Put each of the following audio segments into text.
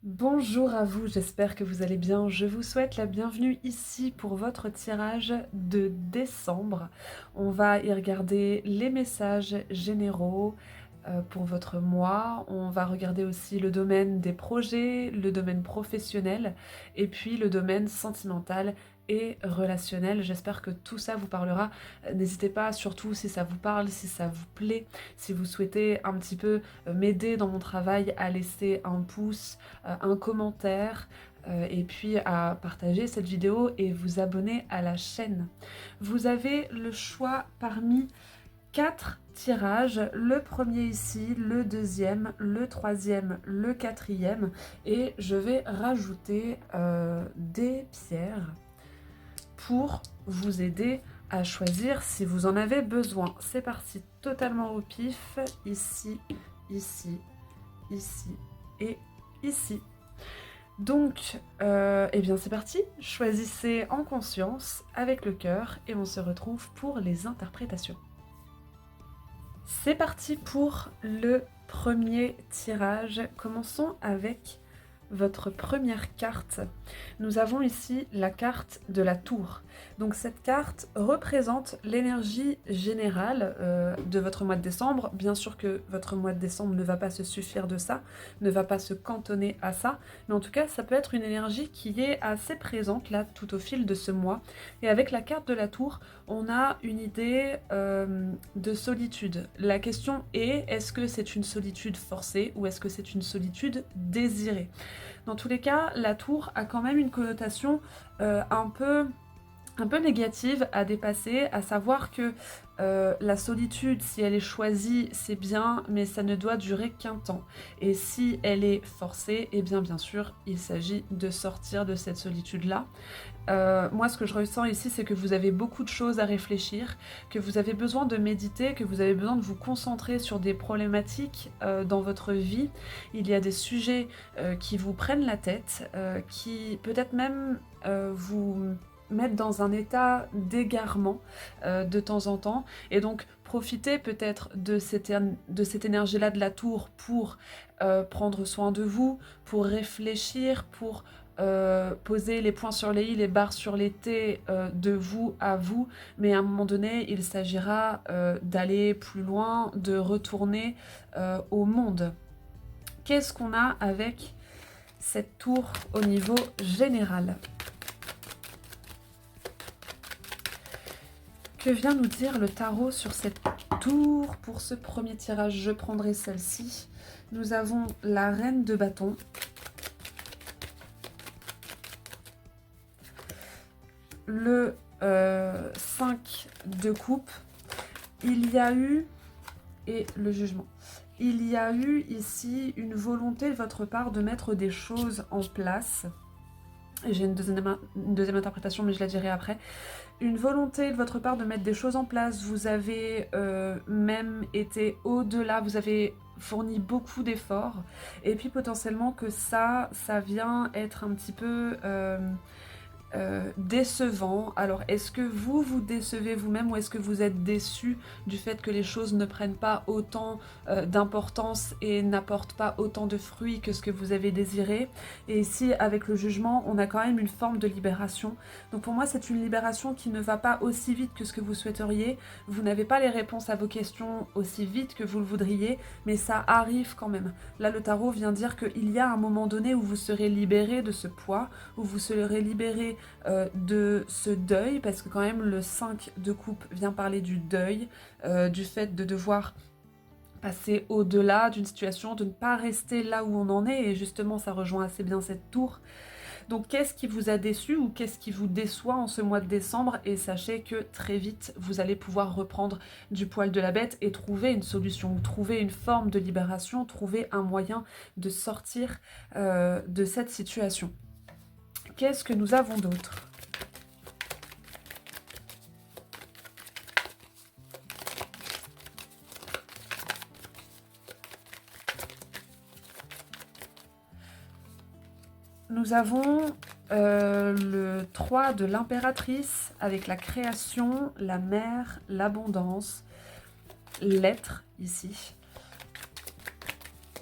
Bonjour à vous, j'espère que vous allez bien. Je vous souhaite la bienvenue ici pour votre tirage de décembre. On va y regarder les messages généraux pour votre mois. On va regarder aussi le domaine des projets, le domaine professionnel et puis le domaine sentimental et relationnel. J'espère que tout ça vous parlera. N'hésitez pas, surtout si ça vous parle, si ça vous plaît, si vous souhaitez un petit peu m'aider dans mon travail, à laisser un pouce, un commentaire et puis à partager cette vidéo et vous abonner à la chaîne. Vous avez le choix parmi 4 tirages, le premier ici, le deuxième, le troisième, le quatrième, et je vais rajouter des pierres pour vous aider à choisir si vous en avez besoin. C'est parti, totalement au pif, ici, ici, ici et ici. Donc, eh bien c'est parti, choisissez en conscience avec le cœur et on se retrouve pour les interprétations. C'est parti pour le premier tirage. Commençons avec votre première carte. Nous avons ici la carte de la tour. Donc cette carte représente l'énergie générale de votre mois de décembre. Bien sûr que votre mois de décembre ne va pas se suffire de ça, ne va pas se cantonner à ça, mais en tout cas ça peut être une énergie qui est assez présente là tout au fil de ce mois. Et avec la carte de la tour, on a une idée de solitude. La question est, est-ce que c'est une solitude forcée ou est-ce que c'est une solitude désirée ? Dans tous les cas, la tour a quand même une connotation un peu négative à dépasser, à savoir que la solitude, si elle est choisie, c'est bien, mais ça ne doit durer qu'un temps. Et si elle est forcée, eh bien sûr, il s'agit de sortir de cette solitude-là. Moi, ce que je ressens ici, c'est que vous avez beaucoup de choses à réfléchir, que vous avez besoin de méditer, que vous avez besoin de vous concentrer sur des problématiques dans votre vie. Il y a des sujets qui vous prennent la tête, qui peut-être même vous mettent dans un état d'égarement de temps en temps. Et donc, profitez peut-être de cette énergie-là de la tour pour prendre soin de vous, pour réfléchir, pour poser les points sur les i, les barres sur les t de vous à vous, mais à un moment donné, il s'agira d'aller plus loin, de retourner au monde. Qu'est-ce qu'on a avec cette tour au niveau général ? Que vient nous dire le tarot sur cette tour pour ce premier tirage? Je prendrai celle-ci. Nous avons la reine de bâton. Le 5 de coupe, il y a eu, et le jugement, il y a eu ici une volonté de votre part de mettre des choses en place. J'ai une deuxième interprétation, mais je la dirai après. Une volonté de votre part de mettre des choses en place. Vous avez même été au-delà, vous avez fourni beaucoup d'efforts. Et puis potentiellement que ça vient être un petit peu décevant. Alors, est-ce que vous vous décevez vous-même ou est-ce que vous êtes déçu du fait que les choses ne prennent pas autant d'importance et n'apportent pas autant de fruits que ce que vous avez désiré? Et ici, avec le jugement, on a quand même une forme de libération. Donc pour moi, c'est une libération qui ne va pas aussi vite que ce que vous souhaiteriez. Vous n'avez pas les réponses à vos questions aussi vite que vous le voudriez, mais ça arrive quand même. Là, le tarot vient dire qu'il y a un moment donné où vous serez libéré de ce poids, où vous serez libéré de ce deuil, parce que quand même le 5 de coupe vient parler du deuil, du fait de devoir passer au-delà d'une situation, de ne pas rester là où on en est, et justement ça rejoint assez bien cette tour. Donc qu'est-ce qui vous a déçu ou qu'est-ce qui vous déçoit en ce mois de décembre? Et sachez que très vite, vous allez pouvoir reprendre du poil de la bête et trouver une solution, trouver une forme de libération, trouver un moyen de sortir de cette situation. Qu'est-ce que nous avons d'autre? Nous avons le 3 de l'impératrice avec la création, la mer, l'abondance, l'être ici.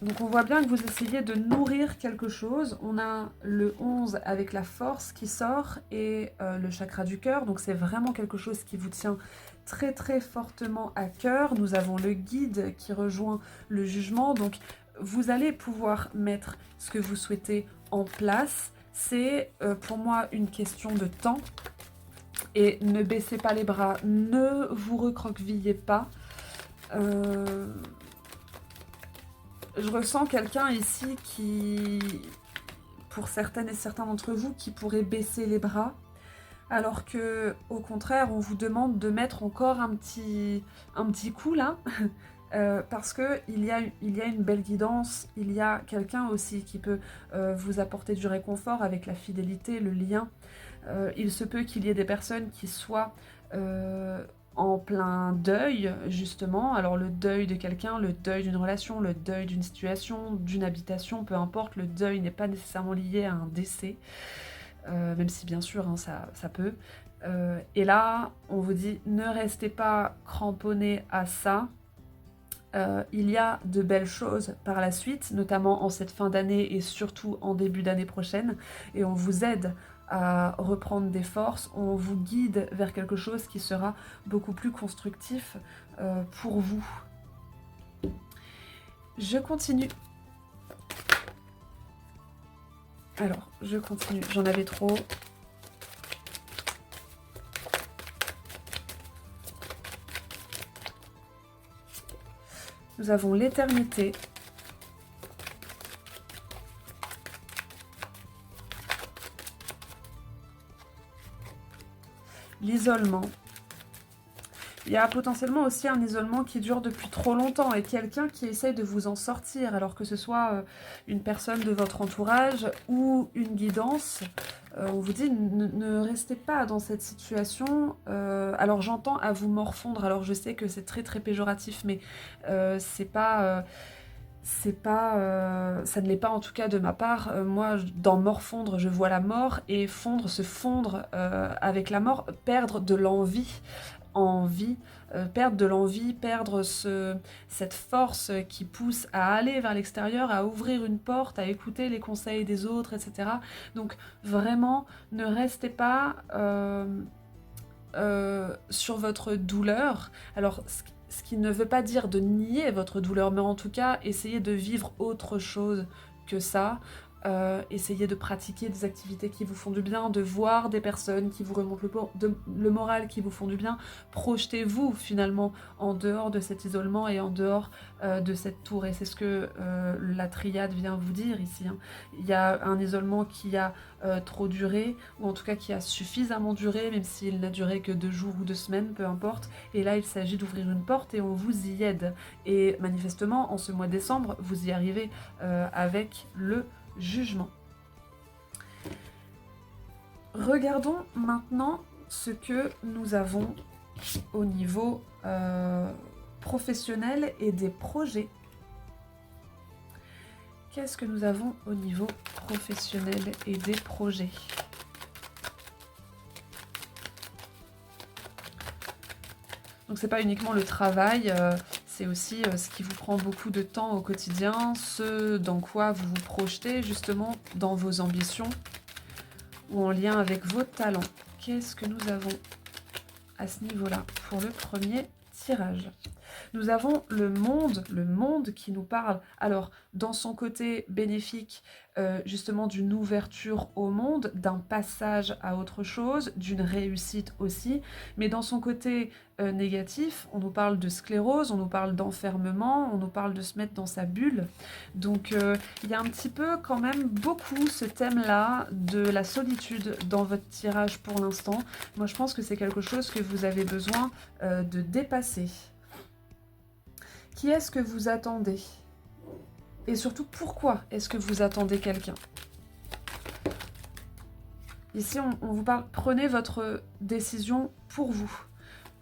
Donc on voit bien que vous essayez de nourrir quelque chose. On a le 11 avec la force qui sort et le chakra du cœur. Donc c'est vraiment quelque chose qui vous tient très très fortement à cœur. Nous avons le guide qui rejoint le jugement. Donc vous allez pouvoir mettre ce que vous souhaitez en place. C'est pour moi une question de temps. Et ne baissez pas les bras, ne vous recroquevillez pas. Je ressens quelqu'un ici qui, pour certaines et certains d'entre vous, qui pourrait baisser les bras, alors que, au contraire, on vous demande de mettre encore un petit coup là, parce que il y a une belle guidance, il y a quelqu'un aussi qui peut vous apporter du réconfort avec la fidélité, le lien. Il se peut qu'il y ait des personnes qui soient en plein deuil, justement. Alors le deuil de quelqu'un, le deuil d'une relation, le deuil d'une situation, d'une habitation, peu importe, le deuil n'est pas nécessairement lié à un décès, même si bien sûr, hein, ça peut. Et là, on vous dit, ne restez pas cramponné à ça. Il y a de belles choses par la suite, notamment en cette fin d'année et surtout en début d'année prochaine, et on vous aide à reprendre des forces, on vous guide vers quelque chose qui sera beaucoup plus constructif pour vous. Je continue. Alors, je continue, j'en avais trop. Nous avons l'éternité. L'isolement. Il y a potentiellement aussi un isolement qui dure depuis trop longtemps et quelqu'un qui essaye de vous en sortir, alors que ce soit une personne de votre entourage ou une guidance. On vous dit, ne restez pas dans cette situation. Alors j'entends à vous morfondre, alors je sais que c'est très très péjoratif, mais c'est pas... ça ne l'est pas en tout cas de ma part. Moi, dans morfondre, je vois la mort, et fondre, se fondre avec la mort, perdre de l'envie, perdre de l'envie, perdre cette force qui pousse à aller vers l'extérieur, à ouvrir une porte, à écouter les conseils des autres, etc. Donc vraiment, ne restez pas sur votre douleur. Alors, ce qui ne veut pas dire de nier votre douleur, mais en tout cas, essayez de vivre autre chose que ça. Essayez de pratiquer des activités qui vous font du bien, de voir des personnes qui vous remontent le moral, qui vous font du bien. Projetez-vous finalement en dehors de cet isolement et en dehors de cette tour. Et c'est ce que la triade vient vous dire ici, hein. Il y a un isolement qui a trop duré, ou en tout cas qui a suffisamment duré, même s'il n'a duré que 2 jours ou 2 semaines, peu importe. Et là, il s'agit d'ouvrir une porte et on vous y aide. Et manifestement, en ce mois de décembre, vous y arrivez avec le jugement. Regardons maintenant ce que nous avons au niveau professionnel et des projets. Qu'est-ce que nous avons au niveau professionnel et des projets? Donc c'est pas uniquement le travail, c'est aussi ce qui vous prend beaucoup de temps au quotidien, ce dans quoi vous vous projetez justement dans vos ambitions ou en lien avec vos talents. Qu'est-ce que nous avons à ce niveau-là pour le premier tirage? Nous avons le monde qui nous parle. Alors, dans son côté bénéfique, justement d'une ouverture au monde, d'un passage à autre chose, d'une réussite aussi, mais dans son côté négatif, on nous parle de sclérose, on nous parle d'enfermement, on nous parle de se mettre dans sa bulle. Donc, il y a un petit peu quand même beaucoup ce thème-là de la solitude dans votre tirage pour l'instant. Moi, je pense que c'est quelque chose que vous avez besoin de dépasser. Qui est-ce que vous attendez? Et surtout, pourquoi est-ce que vous attendez quelqu'un? Ici, on vous parle, prenez votre décision pour vous.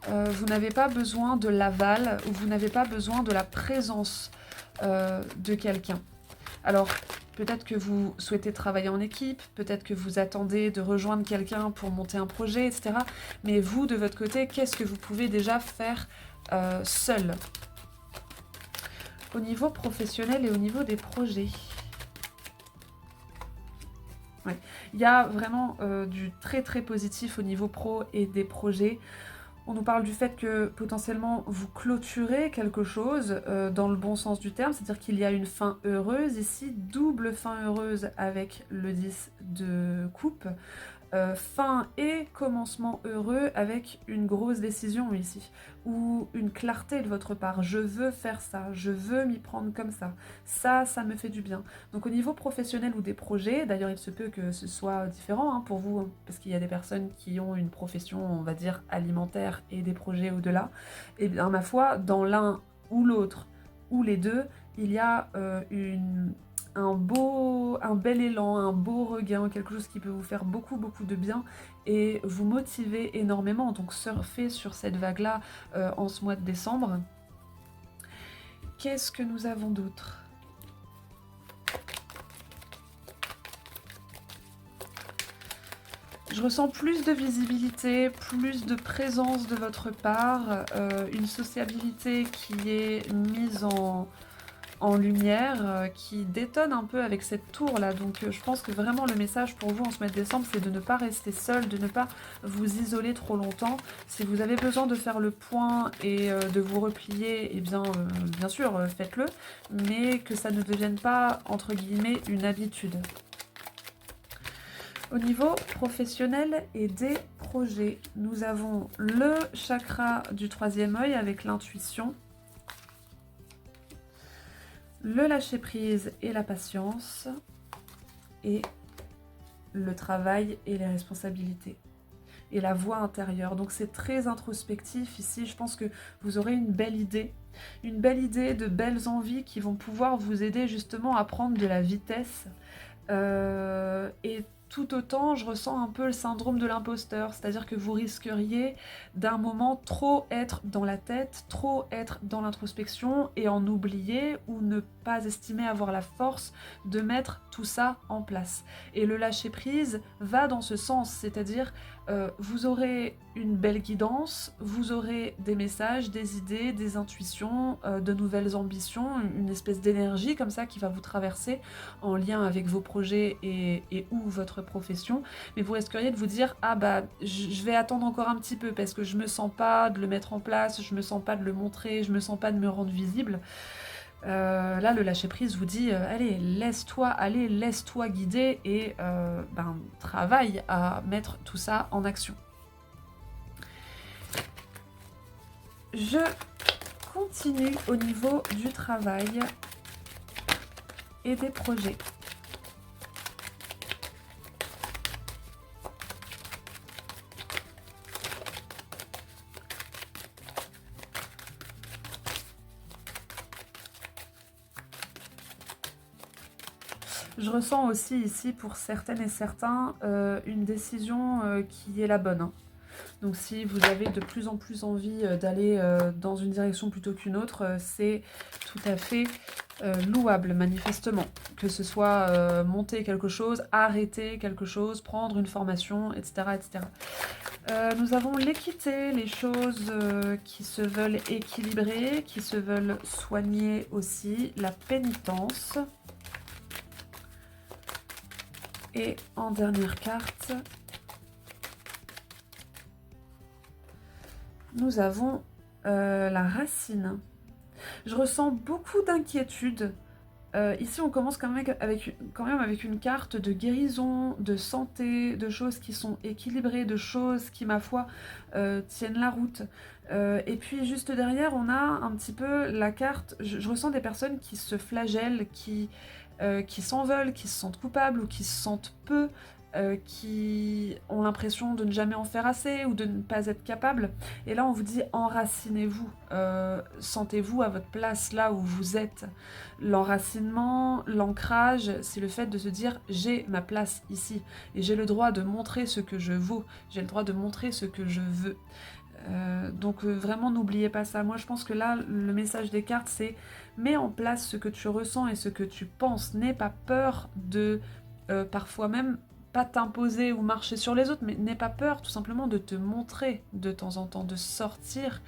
Vous n'avez pas besoin de l'aval, ou vous n'avez pas besoin de la présence de quelqu'un. Alors, peut-être que vous souhaitez travailler en équipe, peut-être que vous attendez de rejoindre quelqu'un pour monter un projet, etc. Mais vous, de votre côté, qu'est-ce que vous pouvez déjà faire seul? au niveau professionnel et au niveau des projets. Ouais. Il y a vraiment du très très positif au niveau pro et des projets. On nous parle du fait que potentiellement vous clôturez quelque chose dans le bon sens du terme, c'est-à-dire qu'il y a une fin heureuse ici, double fin heureuse avec le 10 de coupe. Fin et commencement heureux avec une grosse décision ici, ou une clarté de votre part. Je veux faire ça, je veux m'y prendre comme ça me fait du bien. Donc au niveau professionnel ou des projets, d'ailleurs il se peut que ce soit différent pour vous, hein, parce qu'il y a des personnes qui ont une profession, on va dire, alimentaire et des projets au-delà, et bien ma foi, dans l'un ou l'autre, ou les deux, il y a un bel élan, un beau regain, quelque chose qui peut vous faire beaucoup de bien et vous motiver énormément. Donc surfez sur cette vague-là en ce mois de décembre. Qu'est-ce que nous avons d'autre ? Je ressens plus de visibilité, plus de présence de votre part, une sociabilité qui est mise en lumière, qui détonne un peu avec cette tour là. Donc je pense que vraiment le message pour vous en ce mois de décembre, c'est de ne pas rester seul, de ne pas vous isoler trop longtemps. Si vous avez besoin de faire le point et de vous replier, eh bien sûr faites-le, mais que ça ne devienne pas entre guillemets une habitude. Au niveau professionnel et des projets, nous avons le chakra du troisième œil avec l'intuition, le lâcher-prise et la patience, et le travail et les responsabilités, et la voix intérieure. Donc c'est très introspectif ici, je pense que vous aurez une belle idée de belles envies qui vont pouvoir vous aider justement à prendre de la vitesse, et tout autant, je ressens un peu le syndrome de l'imposteur, c'est-à-dire que vous risqueriez d'un moment trop être dans la tête, trop être dans l'introspection et en oublier ou ne pas estimer avoir la force de mettre tout ça en place. Et le lâcher-prise va dans ce sens, c'est-à-dire vous aurez une belle guidance, vous aurez des messages, des idées, des intuitions, de nouvelles ambitions, une espèce d'énergie comme ça qui va vous traverser en lien avec vos projets et ou votre profession, mais vous risqueriez de vous dire ah bah je vais attendre encore un petit peu parce que je me sens pas de le mettre en place, je me sens pas de le montrer, je me sens pas de me rendre visible. Là le lâcher prise vous dit allez laisse-toi aller, laisse-toi guider et travaille à mettre tout ça en action. Je continue au niveau du travail et des projets. Je ressens aussi ici pour certaines et certains une décision qui est la bonne, hein. Donc si vous avez de plus en plus envie d'aller dans une direction plutôt qu'une autre, c'est tout à fait louable manifestement. Que ce soit monter quelque chose, arrêter quelque chose, prendre une formation, etc. etc. Nous avons l'équité, les choses qui se veulent équilibrer, qui se veulent soigner aussi, la pénitence. Et en dernière carte, nous avons la racine. Je ressens beaucoup d'inquiétude. Ici, on commence quand même avec une carte de guérison, de santé, de choses qui sont équilibrées, de choses qui, ma foi, tiennent la route. Et puis, juste derrière, on a un petit peu la carte... Je ressens des personnes qui se flagellent, qui s'en veulent, qui se sentent coupables ou qui se sentent peu, qui ont l'impression de ne jamais en faire assez ou de ne pas être capables. Et là, on vous dit enracinez-vous, sentez-vous à votre place là où vous êtes. L'enracinement, l'ancrage, c'est le fait de se dire j'ai ma place ici et j'ai le droit de montrer ce que je vaux, j'ai le droit de montrer ce que je veux. Donc vraiment n'oubliez pas ça. Moi je pense que là le message des cartes c'est mets en place ce que tu ressens et ce que tu penses. N'aie pas peur de parfois même pas t'imposer ou marcher sur les autres, mais n'aie pas peur tout simplement de te montrer de temps en temps, de sortir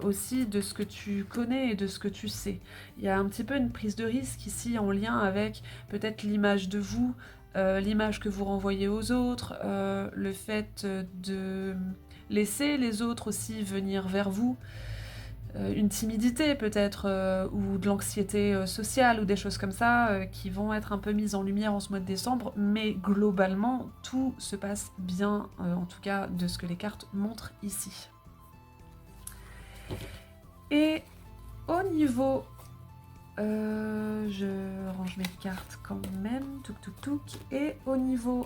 aussi de ce que tu connais et de ce que tu sais. Il y a un petit peu une prise de risque ici en lien avec peut-être l'image de vous, l'image que vous renvoyez aux autres, le fait de laisser les autres aussi venir vers vous, une timidité peut-être, ou de l'anxiété sociale ou des choses comme ça qui vont être un peu mises en lumière en ce mois de décembre, mais globalement tout se passe bien, en tout cas de ce que les cartes montrent ici. Et au niveau... je range mes cartes quand même, touk touk touk. Et au niveau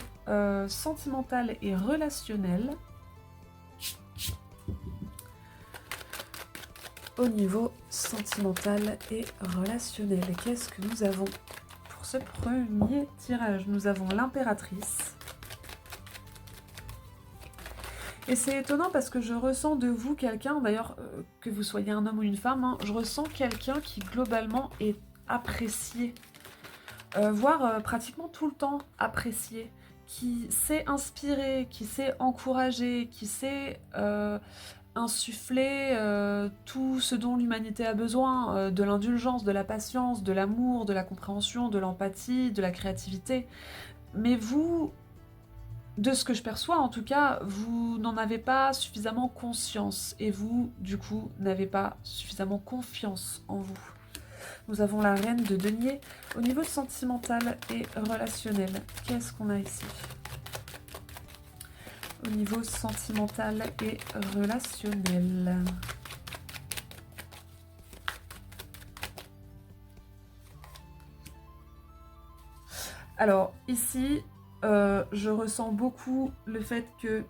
sentimental et relationnel, qu'est-ce que nous avons pour ce premier tirage? Nous avons l'impératrice. Et c'est étonnant parce que je ressens de vous quelqu'un, d'ailleurs, que vous soyez un homme ou une femme, hein, je ressens quelqu'un qui globalement est apprécié, voire pratiquement tout le temps apprécié, qui sait inspirer, qui sait encourager, qui sait insuffler tout ce dont l'humanité a besoin, de l'indulgence, de la patience, de l'amour, de la compréhension, de l'empathie, de la créativité. Mais vous... De ce que je perçois, en tout cas, vous n'en avez pas suffisamment conscience et vous, du coup, n'avez pas suffisamment confiance en vous. Nous avons la reine de denier. Au niveau sentimental et relationnel, qu'est-ce qu'on a ici? Au niveau sentimental et relationnel. Alors, ici... je ressens beaucoup le fait que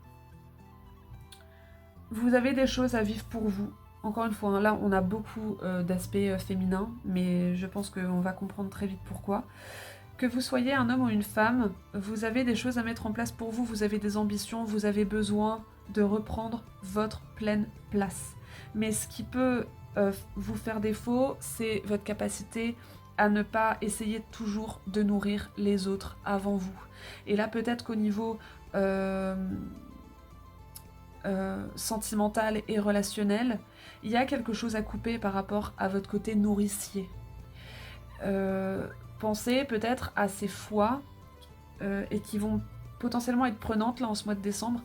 vous avez des choses à vivre pour vous. Encore une fois, hein, là on a beaucoup d'aspects féminins, mais je pense qu'on va comprendre très vite pourquoi. Que vous soyez un homme ou une femme, vous avez des choses à mettre en place pour vous, vous avez des ambitions, vous avez besoin de reprendre votre pleine place. Mais ce qui peut vous faire défaut, c'est votre capacité à ne pas essayer toujours de nourrir les autres avant vous. Et là, peut-être qu'au niveau sentimental et relationnel, il y a quelque chose à couper par rapport à votre côté nourricier. Pensez peut-être à ces fois et qui vont potentiellement être prenantes là en ce mois de décembre.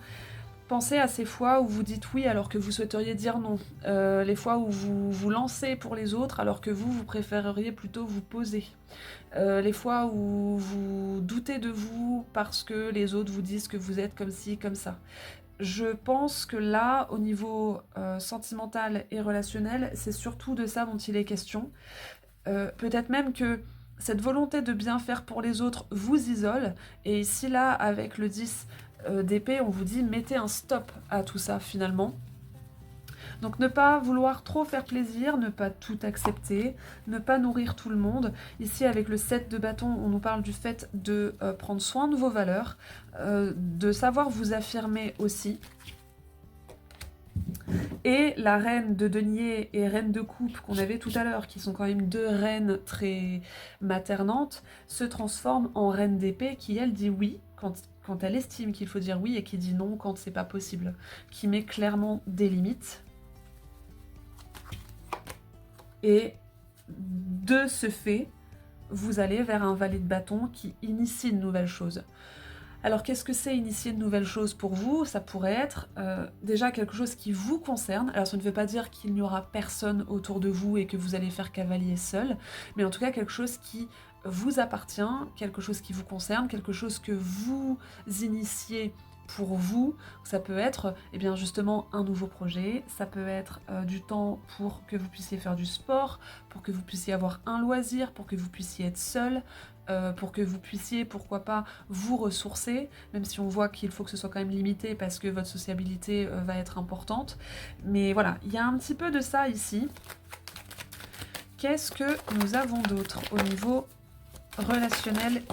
Pensez à ces fois où vous dites oui alors que vous souhaiteriez dire non. Les fois où vous vous lancez pour les autres alors que vous préféreriez plutôt vous poser. Les fois où vous doutez de vous parce que les autres vous disent que vous êtes comme ci, comme ça. Je pense que là, au niveau sentimental et relationnel, c'est surtout de ça dont il est question. Peut-être même que cette volonté de bien faire pour les autres vous isole. Et ici, là, avec le 10 d'épée, on vous dit mettez un stop à tout ça finalement. Donc ne pas vouloir trop faire plaisir, ne pas tout accepter, ne pas nourrir tout le monde. Ici avec le 7 de bâton, on nous parle du fait de prendre soin de vos valeurs, de savoir vous affirmer aussi. Et la reine de denier et reine de coupe qu'on avait tout à l'heure, qui sont quand même deux reines très maternantes, se transforme en reine d'épée qui elle dit oui quand elle estime qu'il faut dire oui et qui dit non quand c'est pas possible, qui met clairement des limites. Et de ce fait, vous allez vers un valet de bâton qui initie une nouvelle chose. Alors qu'est-ce que c'est initier une nouvelle chose pour vous? Ça pourrait être déjà quelque chose qui vous concerne. Alors ça ne veut pas dire qu'il n'y aura personne autour de vous et que vous allez faire cavalier seul, mais en tout cas quelque chose qui vous appartient, quelque chose qui vous concerne, quelque chose que vous initiez pour vous. Ça peut être eh bien, justement un nouveau projet, ça peut être du temps pour que vous puissiez faire du sport, pour que vous puissiez avoir un loisir, pour que vous puissiez être seul, pour que vous puissiez, pourquoi pas, vous ressourcer, même si on voit qu'il faut que ce soit quand même limité parce que votre sociabilité va être importante. Mais voilà, il y a un petit peu de ça ici. Qu'est-ce que nous avons d'autre au niveau relationnel?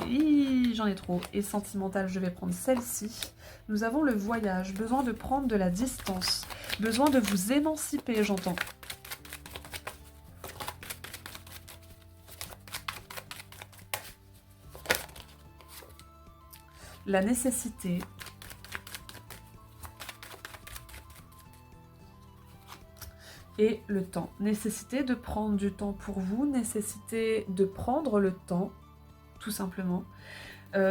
J'en ai trop. Et sentimental, je vais prendre celle-ci. Nous avons le voyage, besoin de prendre de la distance, besoin de vous émanciper, j'entends. la nécessité et le temps. Nécessité de prendre du temps pour vous, nécessité de prendre le temps, tout simplement.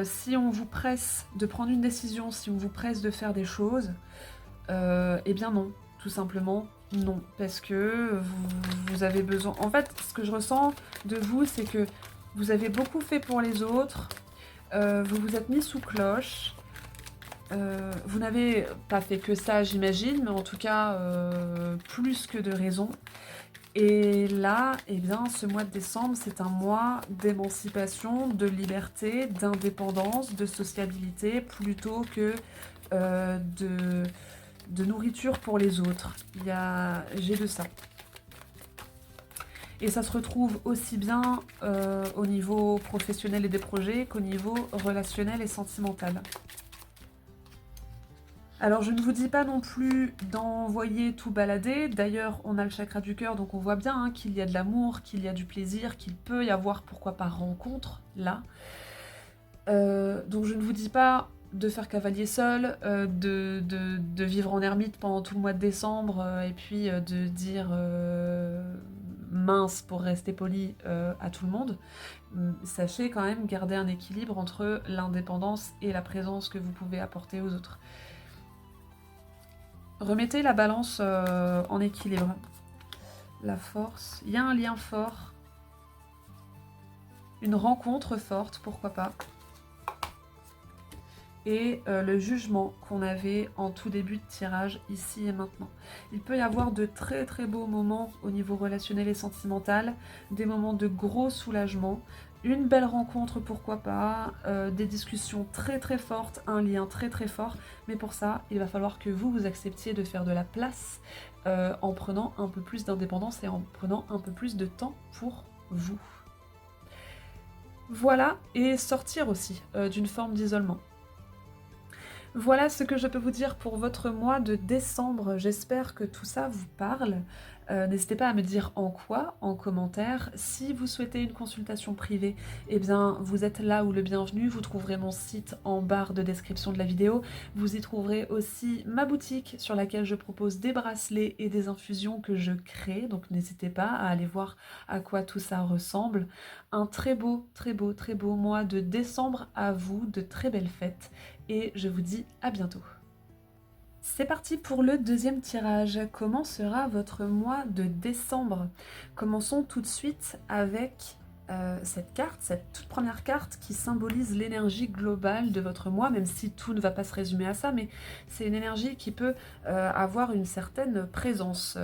Si on vous presse de prendre une décision, si on vous presse de faire des choses, eh bien non, tout simplement non, parce que vous avez besoin... En fait, ce que je ressens de vous, c'est que vous avez beaucoup fait pour les autres, vous vous êtes mis sous cloche, vous n'avez pas fait que ça, j'imagine, mais en tout cas, plus que de raison. Et là, eh bien, ce mois de décembre, c'est un mois d'émancipation, de liberté, d'indépendance, de sociabilité, plutôt que de nourriture pour les autres. J'ai de ça. Et ça se retrouve aussi bien au niveau professionnel et des projets qu'au niveau relationnel et sentimental. Alors je ne vous dis pas non plus d'envoyer tout balader, d'ailleurs on a le chakra du cœur donc on voit bien qu'il y a de l'amour, qu'il y a du plaisir, qu'il peut y avoir pourquoi pas rencontre là. Donc je ne vous dis pas de faire cavalier seul, de vivre en ermite pendant tout le mois de décembre et puis de dire mince pour rester poli à tout le monde. Sachez quand même garder un équilibre entre l'indépendance et la présence que vous pouvez apporter aux autres. Remettez la balance en équilibre. La force, il y a un lien fort, une rencontre forte, pourquoi pas. Et le jugement qu'on avait en tout début de tirage, ici et maintenant. Il peut y avoir de très très beaux moments au niveau relationnel et sentimental, des moments de gros soulagement, une belle rencontre pourquoi pas, des discussions très très fortes, un lien très très fort, mais pour ça, il va falloir que vous acceptiez de faire de la place en prenant un peu plus d'indépendance et en prenant un peu plus de temps pour vous. Voilà, et sortir aussi d'une forme d'isolement. Voilà ce que je peux vous dire pour votre mois de décembre. J'espère que tout ça vous parle. N'hésitez pas à me dire en quoi, en commentaire. Si vous souhaitez une consultation privée, eh bien, vous êtes là où le bienvenu. Vous trouverez mon site en barre de description de la vidéo. Vous y trouverez aussi ma boutique sur laquelle je propose des bracelets et des infusions que je crée. Donc n'hésitez pas à aller voir à quoi tout ça ressemble. Un très beau, très beau, très beau mois de décembre à vous. De très belles fêtes. Et je vous dis à bientôt. C'est parti pour le deuxième tirage. Comment sera votre mois de décembre? Commençons tout de suite avec cette carte, cette toute première carte qui symbolise l'énergie globale de votre mois, même si tout ne va pas se résumer à ça, mais c'est une énergie qui peut avoir une certaine présence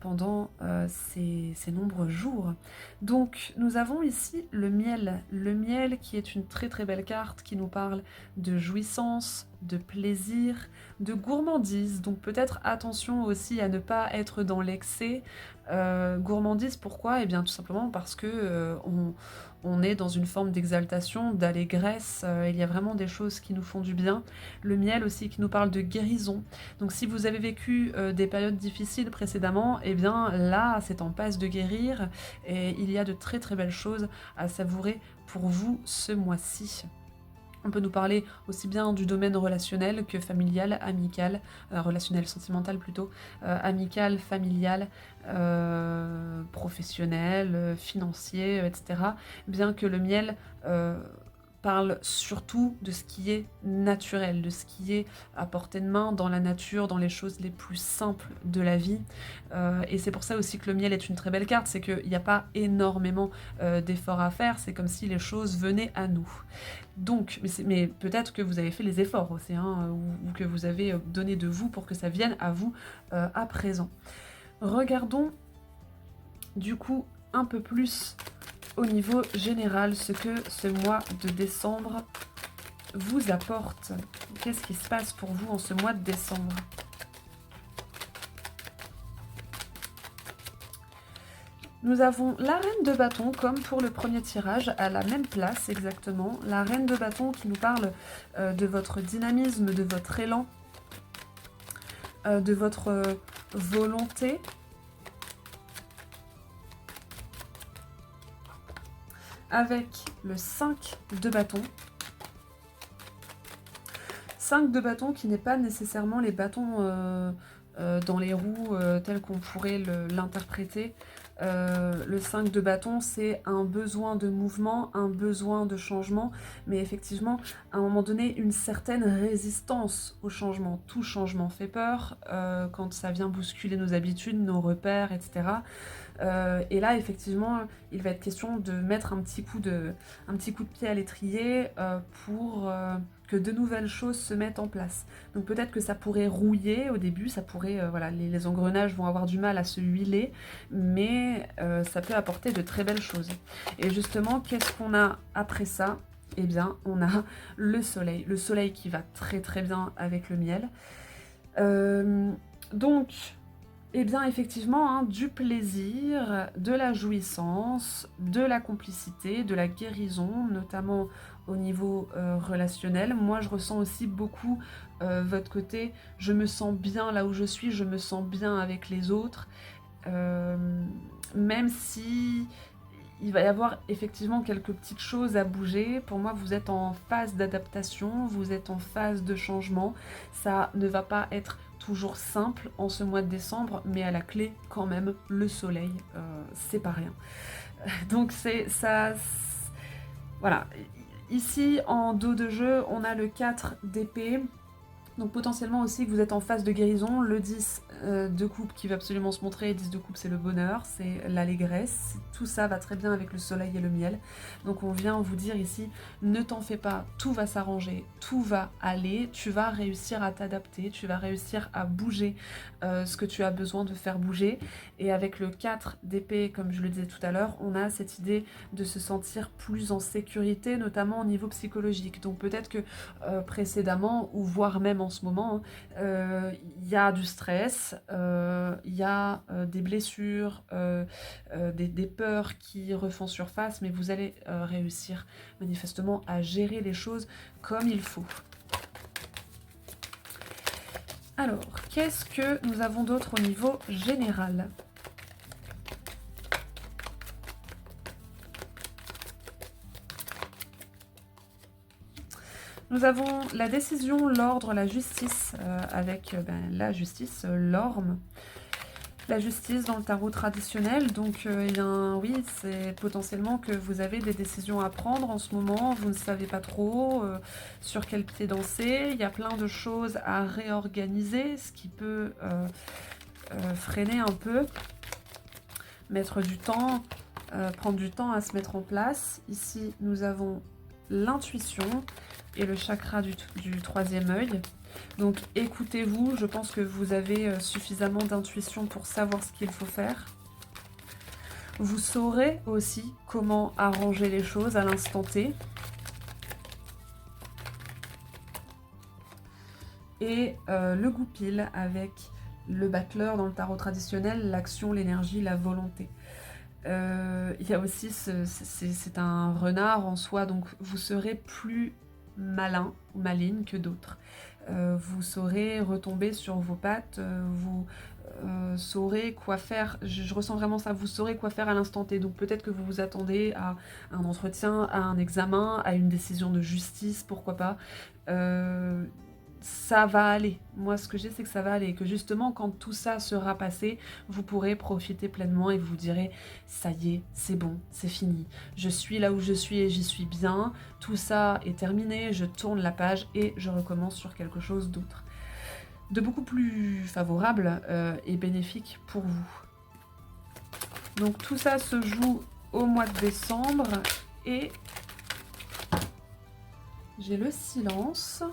pendant ces nombreux jours. Donc nous avons ici le miel qui est une très très belle carte qui nous parle de jouissance, de plaisir, de gourmandise, donc peut-être attention aussi à ne pas être dans l'excès. Gourmandise, pourquoi? Eh bien tout simplement parce que on est dans une forme d'exaltation, d'allégresse, il y a vraiment des choses qui nous font du bien. Le miel aussi qui nous parle de guérison, donc si vous avez vécu des périodes difficiles précédemment, eh bien là c'est en passe de guérir et il y a de très très belles choses à savourer pour vous ce mois-ci. On peut nous parler aussi bien du domaine relationnel que familial, amical, relationnel sentimental plutôt, amical, familial, professionnel, financier, etc. Bien que le miel parle surtout de ce qui est naturel, de ce qui est à portée de main dans la nature, dans les choses les plus simples de la vie. Et c'est pour ça aussi que le miel est une très belle carte, c'est qu'il n'y a pas énormément d'efforts à faire, c'est comme si les choses venaient à nous. Donc, mais peut-être que vous avez fait les efforts aussi, hein, ou que vous avez donné de vous pour que ça vienne à vous à présent. Regardons du coup un peu plus au niveau général ce que ce mois de décembre vous apporte. Qu'est-ce qui se passe pour vous en ce mois de décembre? Nous avons la reine de bâton, comme pour le premier tirage, à la même place exactement. La reine de bâton qui nous parle de votre dynamisme, de votre élan, de votre volonté. Avec le 5 de bâton. 5 de bâton qui n'est pas nécessairement les bâtons dans les roues tels qu'on pourrait l'interpréter. Le 5 de bâton, c'est un besoin de mouvement, un besoin de changement, mais effectivement, à un moment donné, une certaine résistance au changement. Tout changement fait peur, quand ça vient bousculer nos habitudes, nos repères, etc. Et là, effectivement, il va être question de mettre un petit coup de pied à l'étrier pour que de nouvelles choses se mettent en place. Donc peut-être que ça pourrait rouiller au début, ça pourrait, voilà, les engrenages vont avoir du mal à se huiler, mais ça peut apporter de très belles choses. Et justement, qu'est-ce qu'on a après ça? Eh bien, on a le soleil qui va très très bien avec le miel. Donc, eh bien, effectivement, hein, du plaisir, de la jouissance, de la complicité, de la guérison, notamment au niveau relationnel. Moi, je ressens aussi beaucoup votre côté. Je me sens bien là où je suis, je me sens bien avec les autres. Même si il va y avoir effectivement quelques petites choses à bouger. Pour moi, vous êtes en phase d'adaptation, vous êtes en phase de changement. Ça ne va pas être toujours simple en ce mois de décembre, mais à la clé, quand même, le soleil, c'est pas rien. Donc c'est ça... Voilà. Ici, en dos de jeu, on a le 4 d'épée. Donc potentiellement aussi que vous êtes en phase de guérison, le 10 de coupe qui va absolument se montrer, 10 de coupe c'est le bonheur, c'est l'allégresse, tout ça va très bien avec le soleil et le miel. Donc on vient vous dire ici, ne t'en fais pas, tout va s'arranger, tout va aller, tu vas réussir à t'adapter, tu vas réussir à bouger ce que tu as besoin de faire bouger. Et avec le 4 d'épée, comme je le disais tout à l'heure, on a cette idée de se sentir plus en sécurité, notamment au niveau psychologique. Donc peut-être que précédemment, ou voire même en ce moment, il y a du stress, il y a des blessures, des peurs qui refont surface, mais vous allez réussir manifestement à gérer les choses comme il faut. Alors, qu'est-ce que nous avons d'autre au niveau général ? Nous avons la décision, l'ordre, la justice, avec la justice, l'orme. La justice dans le tarot traditionnel, donc oui, c'est potentiellement que vous avez des décisions à prendre en ce moment, vous ne savez pas trop sur quel pied danser, il y a plein de choses à réorganiser, ce qui peut freiner un peu, mettre du temps, prendre du temps à se mettre en place. Ici, nous avons l'intuition et le chakra du troisième œil. Donc écoutez-vous, je pense que vous avez suffisamment d'intuition pour savoir ce qu'il faut faire. Vous saurez aussi comment arranger les choses à l'instant T. Et le goupil avec le battleur dans le tarot traditionnel, l'action, l'énergie, la volonté. Il y a aussi, c'est un renard en soi, donc vous serez plus malin ou maligne que d'autres. Vous saurez retomber sur vos pattes, vous saurez quoi faire, je ressens vraiment ça, vous saurez quoi faire à l'instant T. Donc peut-être que vous vous attendez à un entretien, à un examen, à une décision de justice, pourquoi pas. Ça va aller. Moi, ce que j'ai, c'est que ça va aller. Et que justement, quand tout ça sera passé, vous pourrez profiter pleinement et vous direz « ça y est, c'est bon, c'est fini. Je suis là où je suis et j'y suis bien. Tout ça est terminé, je tourne la page et je recommence sur quelque chose d'autre. » De beaucoup plus favorable et bénéfique pour vous. Donc tout ça se joue au mois de décembre et j'ai le silence.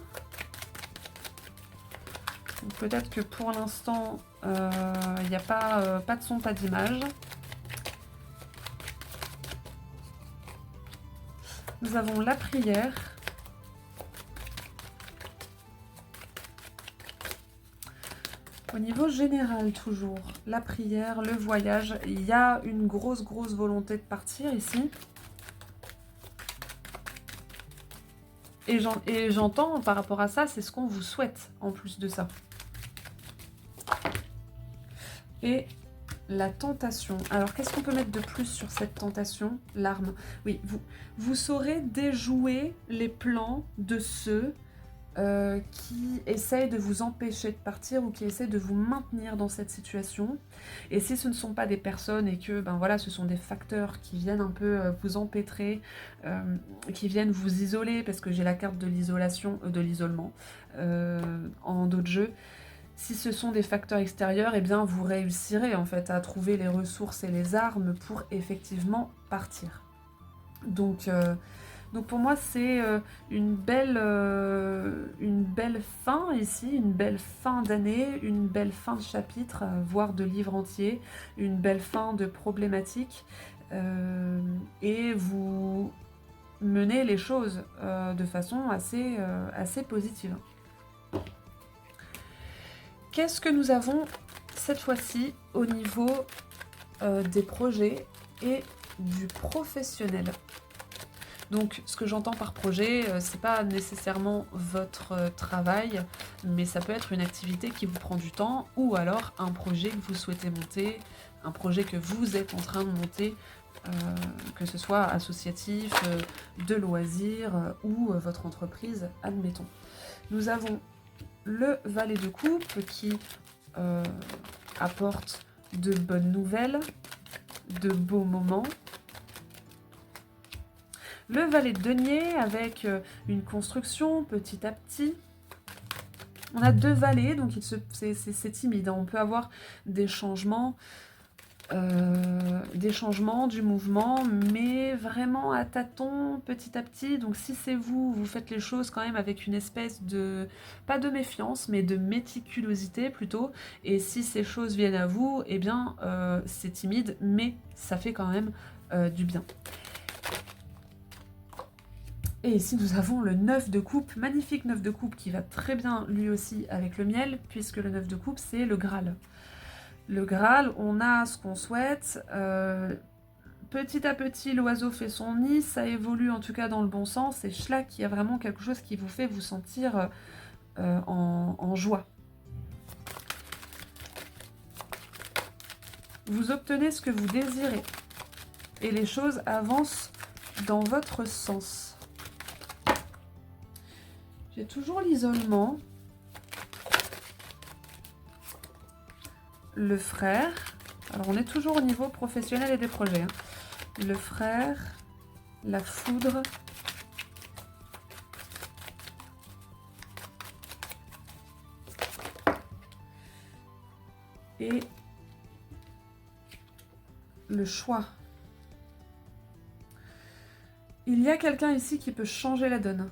Peut-être que pour l'instant, il n'y a pas de son, pas d'image. Nous avons la prière. Au niveau général, toujours, la prière, le voyage. Il y a une grosse volonté de partir ici. Et j'entends par rapport à ça, c'est ce qu'on vous souhaite en plus de ça. Et la tentation. Alors, qu'est-ce qu'on peut mettre de plus sur cette tentation? L'arme. Oui, vous saurez déjouer les plans de ceux qui essaye de vous empêcher de partir ou qui essaie de vous maintenir dans cette situation. Et si ce ne sont pas des personnes et que ben voilà, ce sont des facteurs qui viennent un peu vous empêtrer, qui viennent vous isoler, parce que j'ai la carte de l'isolation, de l'isolement en dos de jeu. Si ce sont des facteurs extérieurs, eh bien vous réussirez en fait à trouver les ressources et les armes pour effectivement partir. Donc pour moi, c'est une belle fin ici, une belle fin d'année, une belle fin de chapitre, voire de livre entier, une belle fin de problématique. Et vous menez les choses de façon assez positive. Qu'est-ce que nous avons cette fois-ci au niveau des projets et du professionnel ? Donc, ce que j'entends par projet, c'est pas nécessairement votre travail, mais ça peut être une activité qui vous prend du temps, ou alors un projet que vous souhaitez monter, un projet que vous êtes en train de monter, que ce soit associatif, de loisirs, ou votre entreprise, admettons. Nous avons le valet de coupe qui apporte de bonnes nouvelles, de beaux moments. Le valet de denier avec une construction petit à petit. On a 2 valets, donc c'est timide. On peut avoir des changements, du mouvement, mais vraiment à tâtons, petit à petit. Donc si c'est vous, vous faites les choses quand même avec une espèce de, pas de méfiance, mais de méticulosité plutôt. Et si ces choses viennent à vous, eh bien c'est timide, mais ça fait quand même du bien. Et ici, nous avons le 9 de coupe, magnifique 9 de coupe qui va très bien lui aussi avec le miel, puisque le 9 de coupe, c'est le Graal. Le Graal, on a ce qu'on souhaite. Petit à petit, l'oiseau fait son nid, ça évolue en tout cas dans le bon sens, et Schlack, il y a vraiment quelque chose qui vous fait vous sentir en joie. Vous obtenez ce que vous désirez, et les choses avancent dans votre sens. J'ai toujours l'isolement, le frère, alors on est toujours au niveau professionnel et des projets, hein. Le frère, la foudre, et le choix. Il y a quelqu'un ici qui peut changer la donne.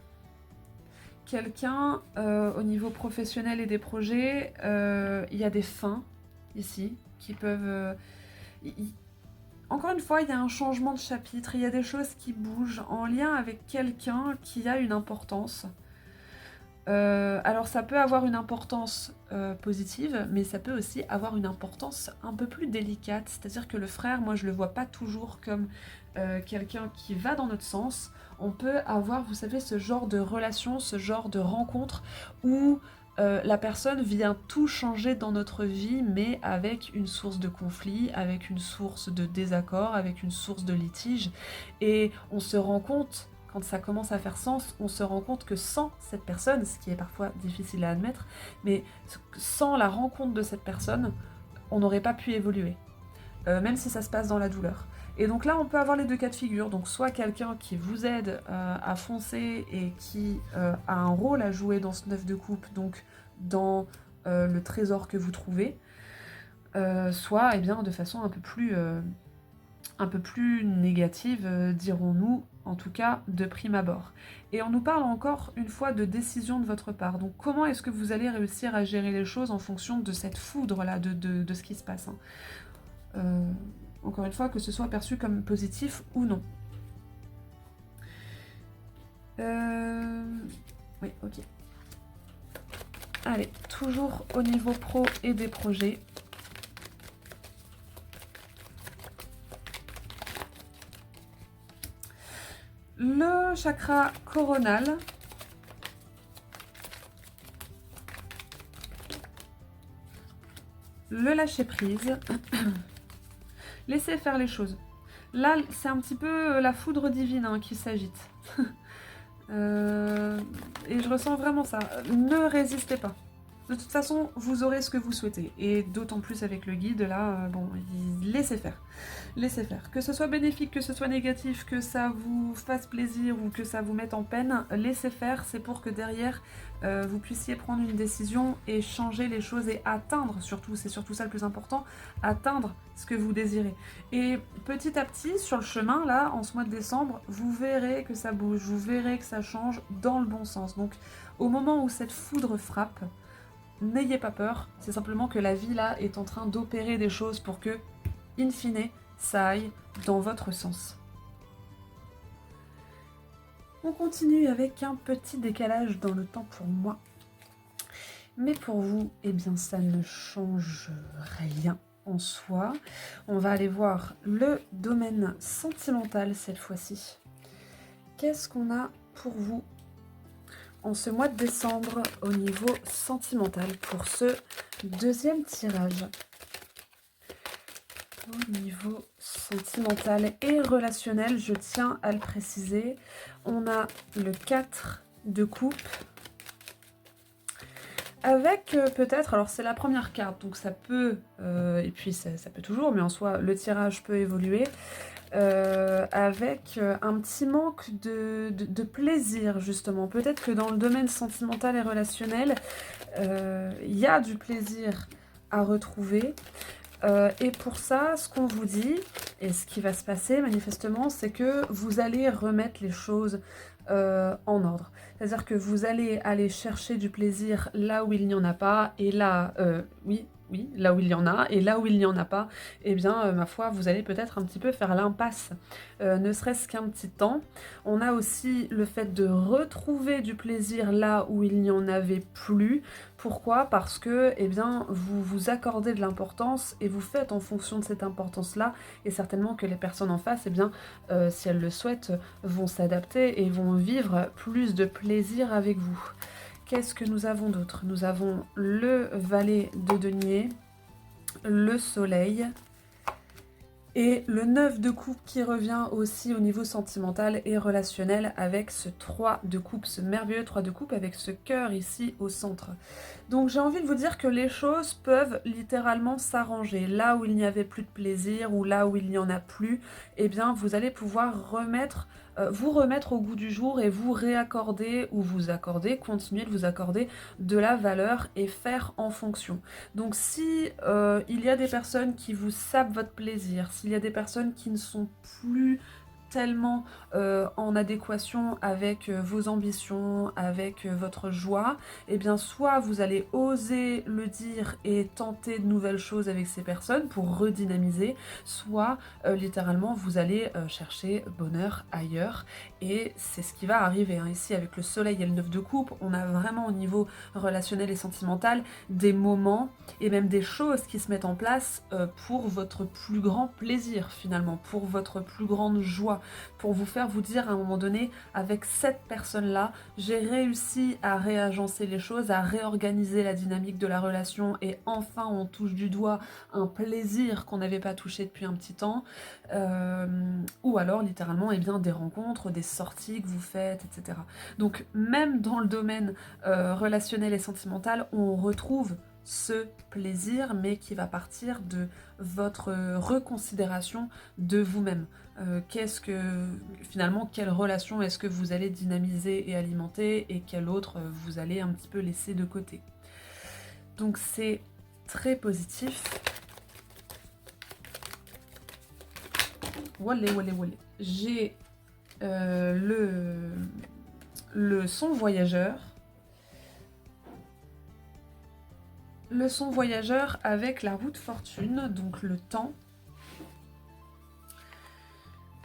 Quelqu'un au niveau professionnel et des projets, il y a des fins ici qui peuvent... Encore une fois, il y a un changement de chapitre, il y a des choses qui bougent en lien avec quelqu'un qui a une importance. Alors ça peut avoir une importance positive, mais ça peut aussi avoir une importance un peu plus délicate. C'est-à-dire que le frère, moi je le vois pas toujours comme quelqu'un qui va dans notre sens. On peut avoir, vous savez, ce genre de relation, ce genre de rencontre où la personne vient tout changer dans notre vie, mais avec une source de conflit, avec une source de désaccord, avec une source de litige. Et on se rend compte, quand ça commence à faire sens, on se rend compte que sans cette personne, ce qui est parfois difficile à admettre, mais sans la rencontre de cette personne, on n'aurait pas pu évoluer, même si ça se passe dans la douleur. Et donc là, on peut avoir les 2 cas de figure. Donc soit quelqu'un qui vous aide à foncer et qui a un rôle à jouer dans ce 9 de coupe, donc dans le trésor que vous trouvez, soit eh bien, de façon un peu plus négative, dirons-nous, en tout cas de prime abord. Et on nous parle encore une fois de décision de votre part. Donc comment est-ce que vous allez réussir à gérer les choses en fonction de cette foudre-là, de ce qui se passe, hein. Encore une fois, que ce soit perçu comme positif ou non. Oui, ok. Allez, toujours au niveau pro et des projets. Le chakra coronal. Le lâcher prise. Laissez faire les choses. Là, c'est un petit peu la foudre divine hein, qui s'agite. Et je ressens vraiment ça. Ne résistez pas. De toute façon, vous aurez ce que vous souhaitez. Et d'autant plus avec le guide, là, bon, laissez faire. Laissez faire. Que ce soit bénéfique, que ce soit négatif, que ça vous fasse plaisir ou que ça vous mette en peine, laissez faire. C'est pour que derrière, vous puissiez prendre une décision et changer les choses et atteindre, surtout, c'est surtout ça le plus important, atteindre ce que vous désirez. Et petit à petit, sur le chemin, là, en ce mois de décembre, vous verrez que ça bouge, vous verrez que ça change dans le bon sens. Donc, au moment où cette foudre frappe, n'ayez pas peur, c'est simplement que la vie là est en train d'opérer des choses pour que, in fine, ça aille dans votre sens. On continue avec un petit décalage dans le temps pour moi. Mais pour vous, eh bien ça ne change rien en soi. On va aller voir le domaine sentimental cette fois-ci. Qu'est-ce qu'on a pour vous en ce mois de décembre au niveau sentimental pour ce deuxième tirage? Au niveau sentimental et relationnel, je tiens à le préciser, on a le 4 de coupe avec peut-être, alors c'est la première carte, donc ça peut, et puis ça peut toujours, mais en soi le tirage peut évoluer, avec un petit manque de plaisir justement. Peut-être que dans le domaine sentimental et relationnel, il y a du plaisir à retrouver. Et pour ça, ce qu'on vous dit, et ce qui va se passer manifestement, c'est que vous allez remettre les choses en ordre. C'est-à-dire que vous allez aller chercher du plaisir là où il n'y en a pas, et là, oui, là où il y en a, et là où il n'y en a pas, eh bien, ma foi, vous allez peut-être un petit peu faire l'impasse, ne serait-ce qu'un petit temps. On a aussi le fait de retrouver du plaisir là où il n'y en avait plus. Pourquoi? Parce que, eh bien, vous vous accordez de l'importance et vous faites en fonction de cette importance-là, et certainement que les personnes en face, eh bien, si elles le souhaitent, vont s'adapter et vont vivre plus de plaisir avec vous. Qu'est-ce que nous avons d'autre? Nous avons le valet de denier, le soleil et le 9 de coupe qui revient aussi au niveau sentimental et relationnel avec ce 3 de coupe, ce merveilleux 3 de coupe avec ce cœur ici au centre. Donc j'ai envie de vous dire que les choses peuvent littéralement s'arranger. Là où il n'y avait plus de plaisir ou là où il n'y en a plus, eh bien vous allez pouvoir vous remettre au goût du jour et vous réaccorder ou vous accorder, continuer de vous accorder de la valeur et faire en fonction. Donc si il y a des personnes qui vous sapent votre plaisir, s'il y a des personnes qui ne sont plus tellement en adéquation avec vos ambitions, avec votre joie, et bien soit vous allez oser le dire et tenter de nouvelles choses avec ces personnes pour redynamiser, soit littéralement vous allez chercher bonheur ailleurs, et c'est ce qui va arriver, hein. Ici avec le soleil et le 9 de coupe, on a vraiment au niveau relationnel et sentimental des moments et même des choses qui se mettent en place pour votre plus grand plaisir finalement, pour votre plus grande joie, pour vous faire vous dire à un moment donné, avec cette personne-là, j'ai réussi à réagencer les choses, à réorganiser la dynamique de la relation et enfin on touche du doigt un plaisir qu'on n'avait pas touché depuis un petit temps, ou alors littéralement eh bien, des rencontres, des sorties que vous faites, etc. Donc même dans le domaine relationnel et sentimental, on retrouve ce plaisir, mais qui va partir de votre reconsidération de vous-même. Finalement, quelle relation est-ce que vous allez dynamiser et alimenter et quelle autre vous allez un petit peu laisser de côté. Donc c'est très positif. Wallé. J'ai le son voyageur. Le son voyageur avec la roue de fortune, donc le temps.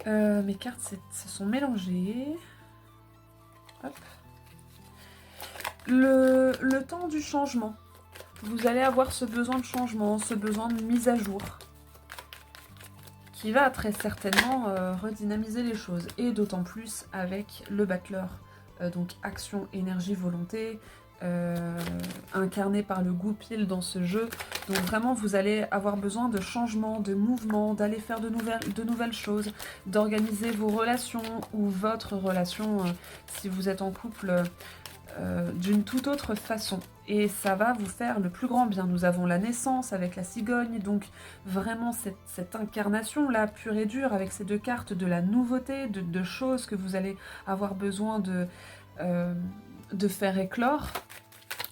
Mes cartes se sont mélangées. Hop. Le temps du changement. Vous allez avoir ce besoin de changement, ce besoin de mise à jour, qui va très certainement redynamiser les choses. Et d'autant plus avec le battleur. Donc action, énergie, volonté. incarné par le goupil dans ce jeu. Donc vraiment, vous allez avoir besoin de changements, de mouvements, d'aller faire de nouvelles choses, d'organiser vos relations ou votre relation, si vous êtes en couple, d'une toute autre façon. Et ça va vous faire le plus grand bien. Nous avons la naissance avec la cigogne, donc vraiment cette incarnation-là, pure et dure, avec ces deux cartes de la nouveauté, de choses que vous allez avoir besoin de faire éclore.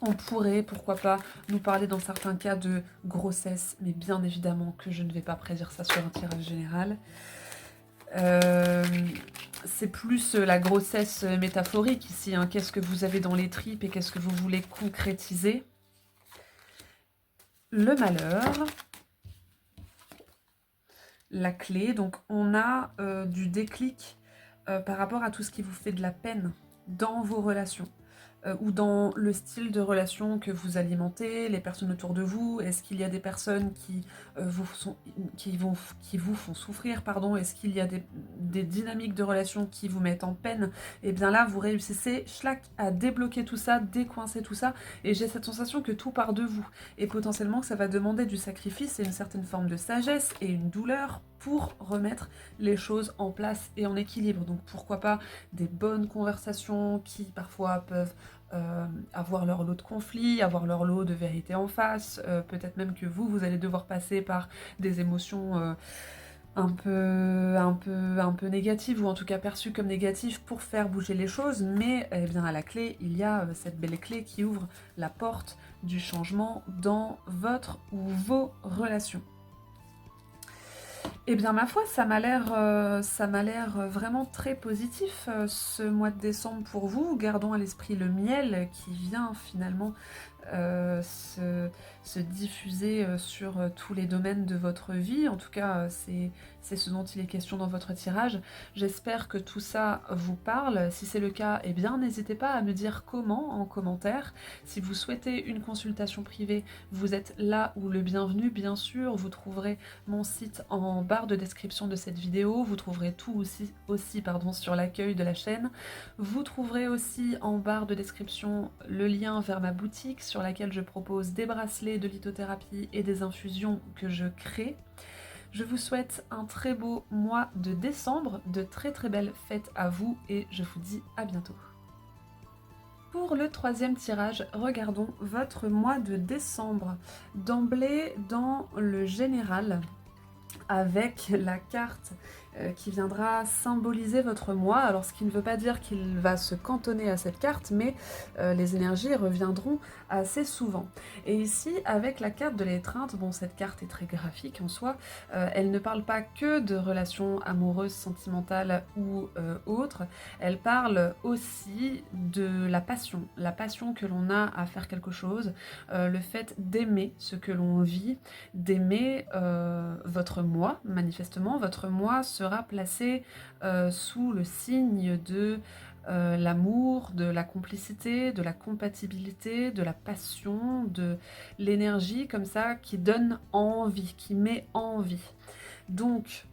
On pourrait, pourquoi pas, nous parler dans certains cas de grossesse, mais bien évidemment que je ne vais pas prédire ça sur un tirage général. C'est plus la grossesse métaphorique ici, hein. Qu'est-ce que vous avez dans les tripes et qu'est-ce que vous voulez concrétiser? Le malheur. La clé, donc on a du déclic par rapport à tout ce qui vous fait de la peine dans vos relations. Ou dans le style de relation que vous alimentez, les personnes autour de vous. Est-ce qu'il y a des personnes qui vous font souffrir, pardon? Est-ce qu'il y a des dynamiques de relation qui vous mettent en peine? Et bien là, vous réussissez, schlac, à débloquer tout ça, décoincer tout ça, et j'ai cette sensation que tout part de vous. Et potentiellement que ça va demander du sacrifice et une certaine forme de sagesse et une douleur pour remettre les choses en place et en équilibre. Donc pourquoi pas des bonnes conversations qui parfois peuvent avoir leur lot de conflits, avoir leur lot de vérité en face, peut-être même que vous allez devoir passer par des émotions un peu négatives, ou en tout cas perçues comme négatives pour faire bouger les choses, mais eh bien à la clé, il y a cette belle clé qui ouvre la porte du changement dans votre ou vos relations. Eh bien, ma foi, ça m'a l'air vraiment très positif ce mois de décembre pour vous. Gardons à l'esprit le miel qui vient finalement se diffuser sur tous les domaines de votre vie. En tout cas, c'est ce dont il est question dans votre tirage. J'espère que tout ça vous parle. Si c'est le cas, eh bien, n'hésitez pas à me dire comment en commentaire. Si vous souhaitez une consultation privée, vous êtes là où le bienvenu, bien sûr. Vous trouverez mon site en barre de description de cette vidéo. Vous trouverez tout aussi sur l'accueil de la chaîne. Vous trouverez aussi en barre de description le lien vers ma boutique sur laquelle je propose des bracelets de lithothérapie et des infusions que je crée. Je vous souhaite un très beau mois de décembre, de très très belles fêtes à vous et je vous dis à bientôt. Pour le troisième tirage, regardons votre mois de décembre. D'emblée, dans le général, avec la carte qui viendra symboliser votre mois. Alors ce qui ne veut pas dire qu'il va se cantonner à cette carte, mais les énergies reviendront assez souvent. Et ici, avec la carte de l'étreinte, bon, cette carte est très graphique en soi, elle ne parle pas que de relations amoureuses, sentimentales ou autres, elle parle aussi de la passion que l'on a à faire quelque chose, le fait d'aimer ce que l'on vit, d'aimer votre moi, manifestement. Votre moi sera placé sous le signe de l'amour, de la complicité, de la compatibilité, de la passion, de l'énergie comme ça qui donne envie, qui met envie. Donc,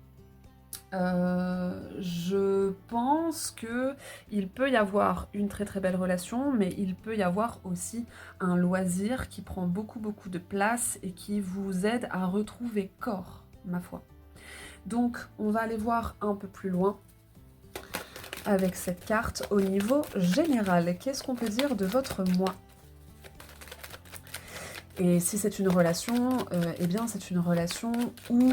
je pense que il peut y avoir une très très belle relation, mais il peut y avoir aussi un loisir qui prend beaucoup de place et qui vous aide à retrouver corps, ma foi. Donc on va aller voir un peu plus loin avec cette carte au niveau général. Qu'est-ce qu'on peut dire de votre moi? Et si c'est une relation, eh bien c'est une relation où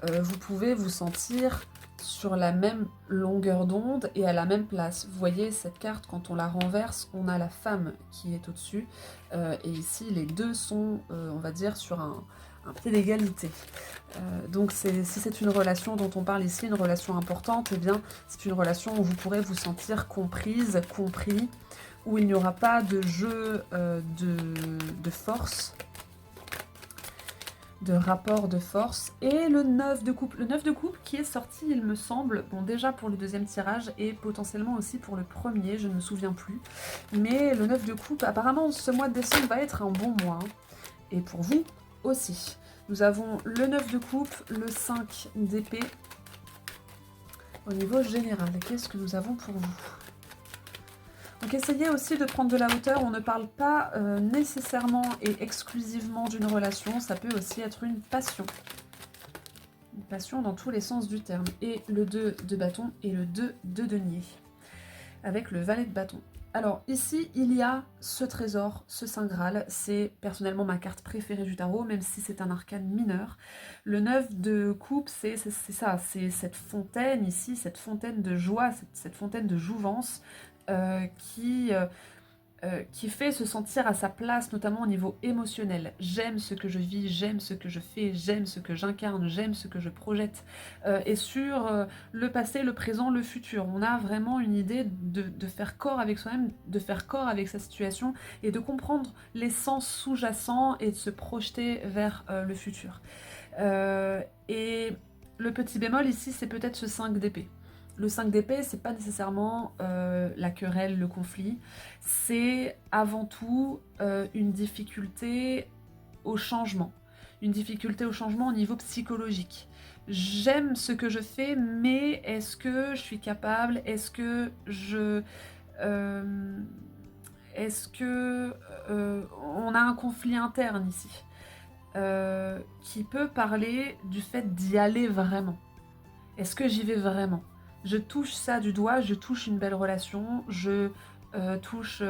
vous pouvez vous sentir sur la même longueur d'onde et à la même place. Vous voyez cette carte, quand on la renverse, on a la femme qui est au-dessus. Et ici, les deux sont, on va dire, sur un pied d'égalité. Donc si c'est une relation dont on parle ici, une relation importante, eh bien c'est une relation où vous pourrez vous sentir comprise, compris, où il n'y aura pas de jeu de force, de rapport de force. Et le 9 de coupe. Le 9 de coupe qui est sorti, il me semble, bon déjà pour le deuxième tirage et potentiellement aussi pour le premier, je ne me souviens plus. Mais le 9 de coupe, apparemment ce mois de décembre va être un bon mois. Hein. Et pour vous aussi. Nous avons le 9 de coupe, le 5 d'épée. Au niveau général, qu'est-ce que nous avons pour vous? Donc essayez aussi de prendre de la hauteur, on ne parle pas nécessairement et exclusivement d'une relation, ça peut aussi être une passion. Une passion dans tous les sens du terme. Et le 2 de bâton et le 2 de denier, avec le valet de bâton. Alors ici, il y a ce trésor, ce Saint Graal, c'est personnellement ma carte préférée du tarot, même si c'est un arcane mineur. Le 9 de coupe, c'est ça, c'est cette fontaine ici, cette fontaine de joie, cette fontaine de jouvence qui fait se sentir à sa place, notamment au niveau émotionnel. J'aime ce que je vis, j'aime ce que je fais, j'aime ce que j'incarne, j'aime ce que je projette. Et sur le passé, le présent, le futur, on a vraiment une idée de faire corps avec soi-même, de faire corps avec sa situation et de comprendre les sens sous-jacents et de se projeter vers le futur. Et le petit bémol ici, c'est peut-être ce 5 d'épée. Le 5 d'épée, c'est pas nécessairement la querelle, le conflit, c'est avant tout une difficulté au changement. Une difficulté au changement au niveau psychologique. J'aime ce que je fais, mais est-ce que je suis capable? Est-ce que je... est-ce que on a un conflit interne ici qui peut parler du fait d'y aller vraiment? Est-ce que j'y vais vraiment? Je touche ça du doigt, je touche une belle relation, je touche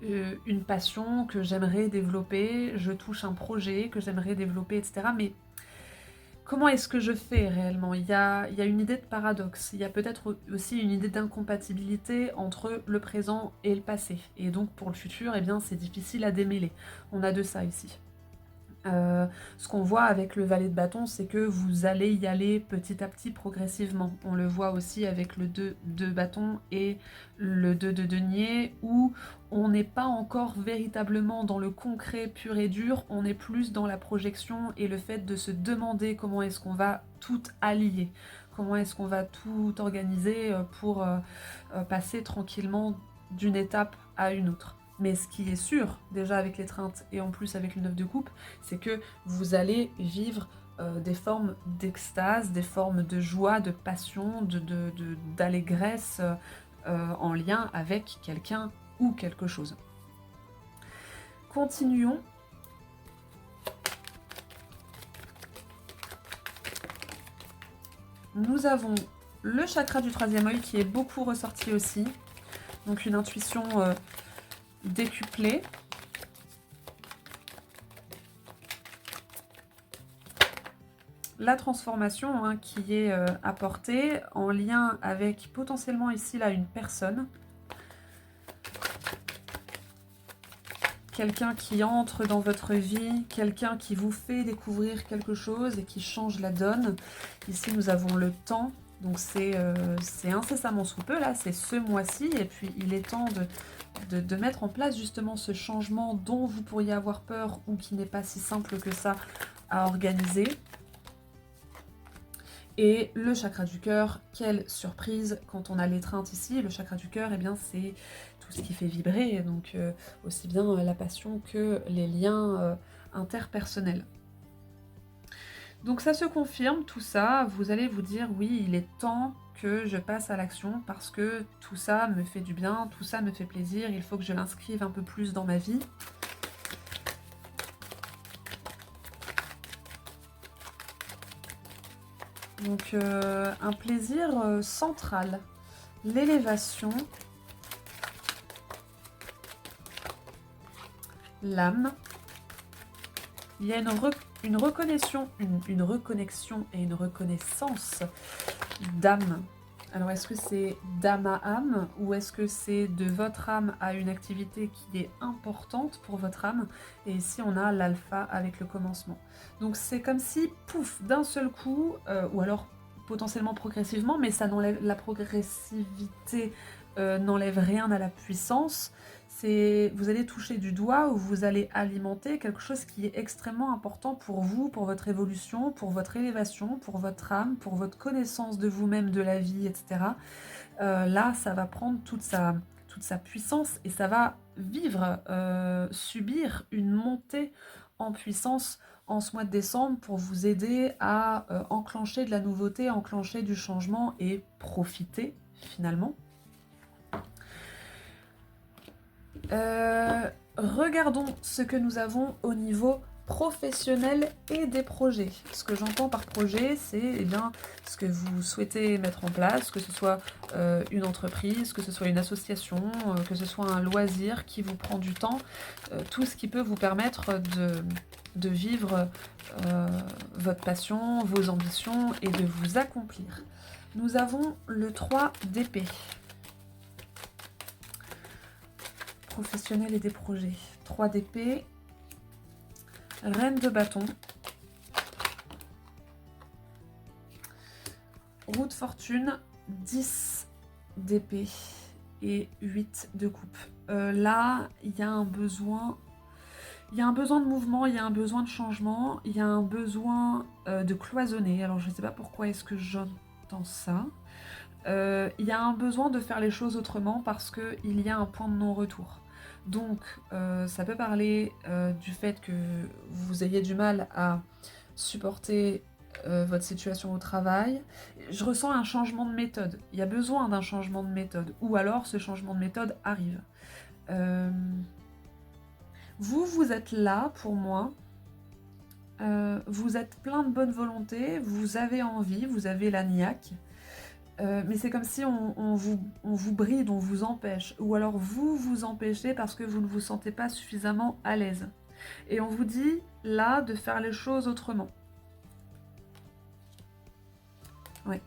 une passion que j'aimerais développer, je touche un projet que j'aimerais développer, etc. Mais comment est-ce que je fais réellement? Il y a une idée de paradoxe, il y a peut-être aussi une idée d'incompatibilité entre le présent et le passé. Et donc pour le futur, eh bien, c'est difficile à démêler. On a de ça ici. Ce qu'on voit avec le valet de bâton, c'est que vous allez y aller petit à petit, progressivement. On le voit aussi avec le 2 de bâton et le 2 de denier, où on n'est pas encore véritablement dans le concret pur et dur, on est plus dans la projection et le fait de se demander comment est-ce qu'on va tout allier, comment est-ce qu'on va tout organiser pour passer tranquillement d'une étape à une autre. Mais ce qui est sûr, déjà avec l'étreinte et en plus avec le 9 de coupe, c'est que vous allez vivre des formes d'extase, des formes de joie, de passion, d'allégresse en lien avec quelqu'un ou quelque chose. Continuons. Nous avons le chakra du troisième œil qui est beaucoup ressorti aussi. Donc une intuition décuplée. La transformation qui est apportée en lien avec potentiellement ici là une personne. Quelqu'un qui entre dans votre vie, quelqu'un qui vous fait découvrir quelque chose et qui change la donne. Ici nous avons le temps, donc c'est incessamment sous peu là, c'est ce mois-ci et puis il est temps de mettre en place justement ce changement dont vous pourriez avoir peur ou qui n'est pas si simple que ça à organiser. Et le chakra du cœur, quelle surprise quand on a l'étreinte ici, le chakra du cœur, eh bien c'est tout ce qui fait vibrer, donc aussi bien la passion que les liens interpersonnels. Donc ça se confirme, tout ça, vous allez vous dire oui, il est temps que je passe à l'action parce que tout ça me fait du bien, tout ça me fait plaisir, il faut que je l'inscrive un peu plus dans ma vie. Donc un plaisir central, l'élévation, l'âme. Il y a une reconnexion et une reconnaissance d'âme. Alors est-ce que c'est d'âme à âme ou est-ce que c'est de votre âme à une activité qui est importante pour votre âme? Et ici on a l'alpha avec le commencement. Donc c'est comme si, pouf, d'un seul coup, ou alors potentiellement progressivement, mais ça n'enlève, la progressivité n'enlève rien à la puissance. Vous allez toucher du doigt ou vous allez alimenter quelque chose qui est extrêmement important pour vous, pour votre évolution, pour votre élévation, pour votre âme, pour votre connaissance de vous-même, de la vie, etc. Là, ça va prendre toute sa puissance et ça va vivre, subir une montée en puissance en ce mois de décembre pour vous aider à enclencher de la nouveauté, enclencher du changement et profiter finalement. Regardons ce que nous avons au niveau professionnel et des projets. Ce que j'entends par projet, c'est eh bien ce que vous souhaitez mettre en place, que ce soit une entreprise, que ce soit une association, que ce soit un loisir qui vous prend du temps, tout ce qui peut vous permettre de vivre votre passion, vos ambitions et de vous accomplir. Nous avons le 3 d'épée. Professionnel et des projets. 3 d'épée. Reine de bâton. Roue de fortune. 10 d'épée et 8 de coupe. Là, il y a un besoin... Il y a un besoin de mouvement, il y a un besoin de changement, il y a un besoin de cloisonner. Alors, je ne sais pas pourquoi est-ce que j'entends ça. Il y a un besoin de faire les choses autrement parce qu'il y a un point de non-retour. Donc, ça peut parler du fait que vous ayez du mal à supporter votre situation au travail. Je ressens un changement de méthode. Il y a besoin d'un changement de méthode. Ou alors, ce changement de méthode arrive. Vous êtes là pour moi. Vous êtes plein de bonne volonté. Vous avez envie, vous avez la niaque. Mais c'est comme si on vous bride, on vous empêche. Ou alors vous vous empêchez parce que vous ne vous sentez pas suffisamment à l'aise. Et on vous dit, là, de faire les choses autrement. Ouais.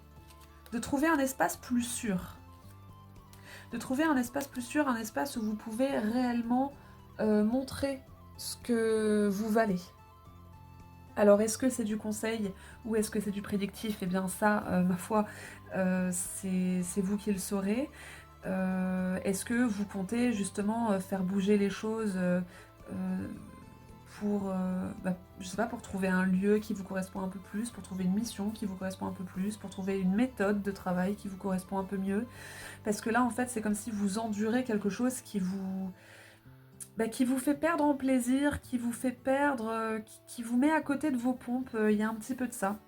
De trouver un espace plus sûr. De trouver un espace plus sûr, un espace où vous pouvez réellement montrer ce que vous valez. Alors, est-ce que c'est du conseil ou est-ce que c'est du prédictif? Eh bien ça, ma foi, c'est vous qui le saurez. Est-ce que vous comptez justement faire bouger les choses pour, je sais pas, pour trouver un lieu qui vous correspond un peu plus, pour trouver une mission qui vous correspond un peu plus, pour trouver une méthode de travail qui vous correspond un peu mieux? Parce que là, en fait, c'est comme si vous endurez quelque chose qui vous fait perdre en plaisir, qui vous fait perdre, qui vous met à côté de vos pompes, il y a un petit peu de ça.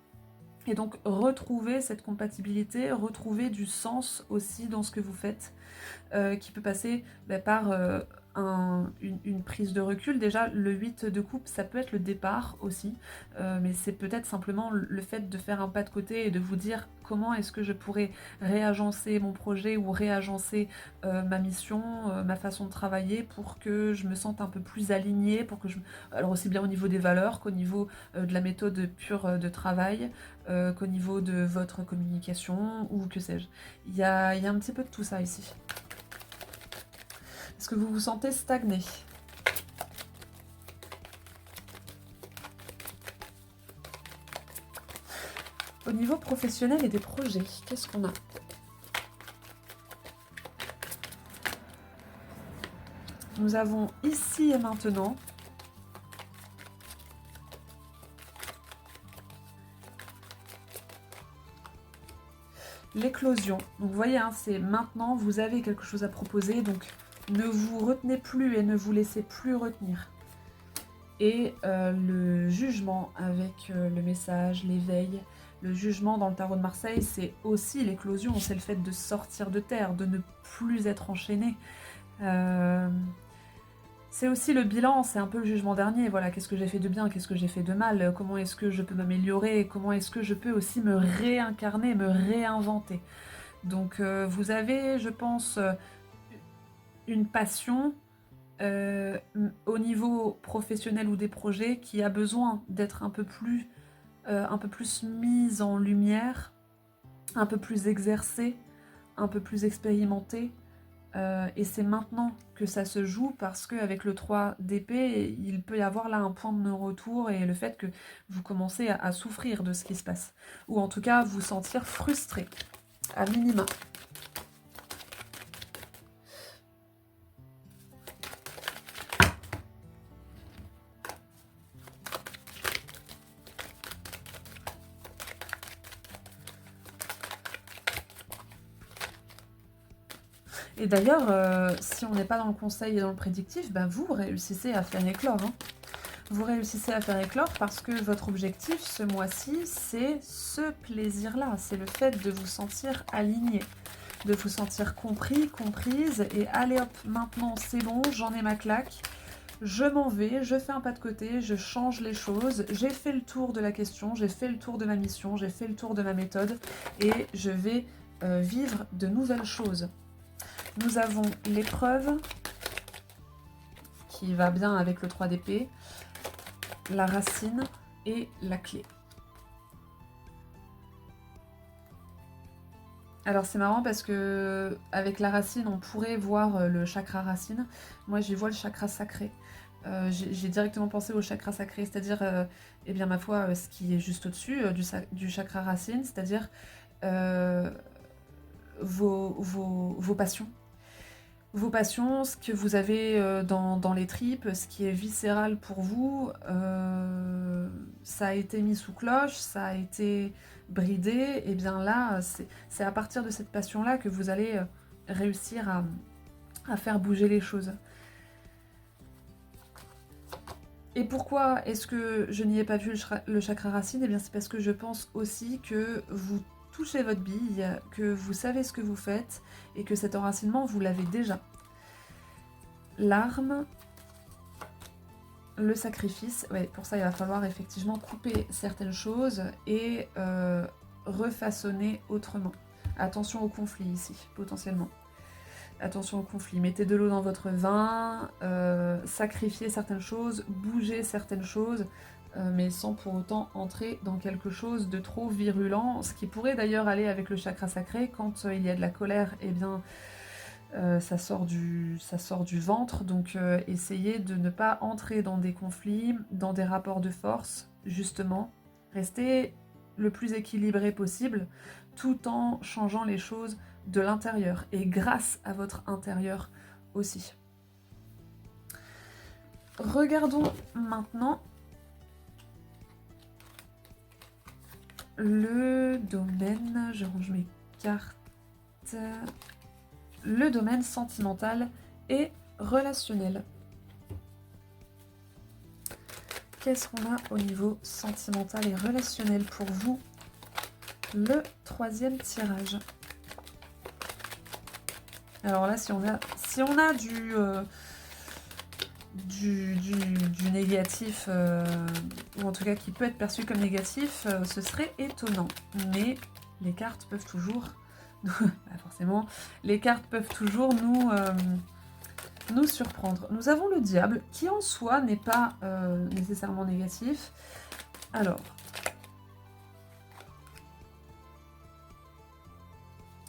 Et donc retrouver cette compatibilité, retrouver du sens aussi dans ce que vous faites, qui peut passer par une prise de recul. Déjà, le 8 de coupe, ça peut être le départ aussi, mais c'est peut-être simplement le fait de faire un pas de côté et de vous dire comment est-ce que je pourrais réagencer mon projet ou réagencer ma mission, ma façon de travailler pour que je me sente un peu plus alignée, alors aussi bien au niveau des valeurs qu'au niveau de la méthode pure de travail, qu'au niveau de votre communication ou que sais-je. Il y a un petit peu de tout ça ici. Est-ce que vous vous sentez stagné? Au niveau professionnel et des projets, qu'est-ce qu'on a? Nous avons ici et maintenant l'éclosion. Donc vous voyez, hein, c'est maintenant, vous avez quelque chose à proposer, donc ne vous retenez plus et ne vous laissez plus retenir. Et le jugement avec le message, l'éveil. Le jugement dans le tarot de Marseille, c'est aussi l'éclosion, c'est le fait de sortir de terre, de ne plus être enchaîné. C'est aussi le bilan, c'est un peu le jugement dernier. Voilà, qu'est-ce que j'ai fait de bien, qu'est-ce que j'ai fait de mal, comment est-ce que je peux m'améliorer, comment est-ce que je peux aussi me réincarner, me réinventer. Donc vous avez, je pense, une passion au niveau professionnel ou des projets qui a besoin d'être un peu plus mise en lumière, un peu plus exercée, un peu plus expérimentée. Et c'est maintenant que ça se joue parce qu'avec le 3 d'épée, il peut y avoir là un point de non-retour et le fait que vous commencez à souffrir de ce qui se passe. Ou en tout cas, vous sentir frustré, à minima. Et d'ailleurs, si on n'est pas dans le conseil et dans le prédictif, vous réussissez à faire éclore. Hein. Vous réussissez à faire éclore parce que votre objectif ce mois-ci, c'est ce plaisir-là. C'est le fait de vous sentir aligné. de vous sentir compris, comprise, et allez hop, maintenant c'est bon, j'en ai ma claque, je m'en vais, je fais un pas de côté, je change les choses, j'ai fait le tour de la question, j'ai fait le tour de ma mission, j'ai fait le tour de ma méthode, et je vais vivre de nouvelles choses. Nous avons l'épreuve, qui va bien avec le 3 d'épée, la racine et la clé. Alors c'est marrant parce que avec la racine, on pourrait voir le chakra racine. Moi, j'y vois le chakra sacré. J'ai directement pensé au chakra sacré, c'est-à-dire, eh bien ma foi, ce qui est juste au-dessus du chakra racine, c'est-à-dire euh, vos passions. Vos passions, ce que vous avez dans les tripes, ce qui est viscéral pour vous, ça a été mis sous cloche, ça a été bridé, et bien là, c'est à partir de cette passion-là que vous allez réussir à faire bouger les choses. Et pourquoi est-ce que je n'y ai pas vu le chakra racine? Eh bien c'est parce que je pense aussi que vous touchez votre bille, que vous savez ce que vous faites, et que cet enracinement, vous l'avez déjà. L'arme, le sacrifice, ouais, pour ça il va falloir effectivement couper certaines choses et refaçonner autrement. Attention au conflit ici, potentiellement. Attention au conflit, mettez de l'eau dans votre vin, sacrifiez certaines choses, bougez certaines choses, mais sans pour autant entrer dans quelque chose de trop virulent, ce qui pourrait d'ailleurs aller avec le chakra sacré. Quand il y a de la colère, eh bien ça sort du ventre, donc essayez de ne pas entrer dans des conflits, dans des rapports de force, justement. Restez le plus équilibré possible, tout en changeant les choses de l'intérieur, et grâce à votre intérieur aussi. Regardons maintenant le domaine, je range mes cartes, le domaine sentimental et relationnel. Qu'est-ce qu'on a au niveau sentimental et relationnel pour vous? Le 3e tirage. Alors là, si on a du négatif, ou en tout cas qui peut être perçu comme négatif, ce serait étonnant. Mais les cartes peuvent toujours, forcément, les cartes peuvent toujours nous surprendre. Nous avons le diable, qui en soi n'est pas nécessairement négatif. Alors,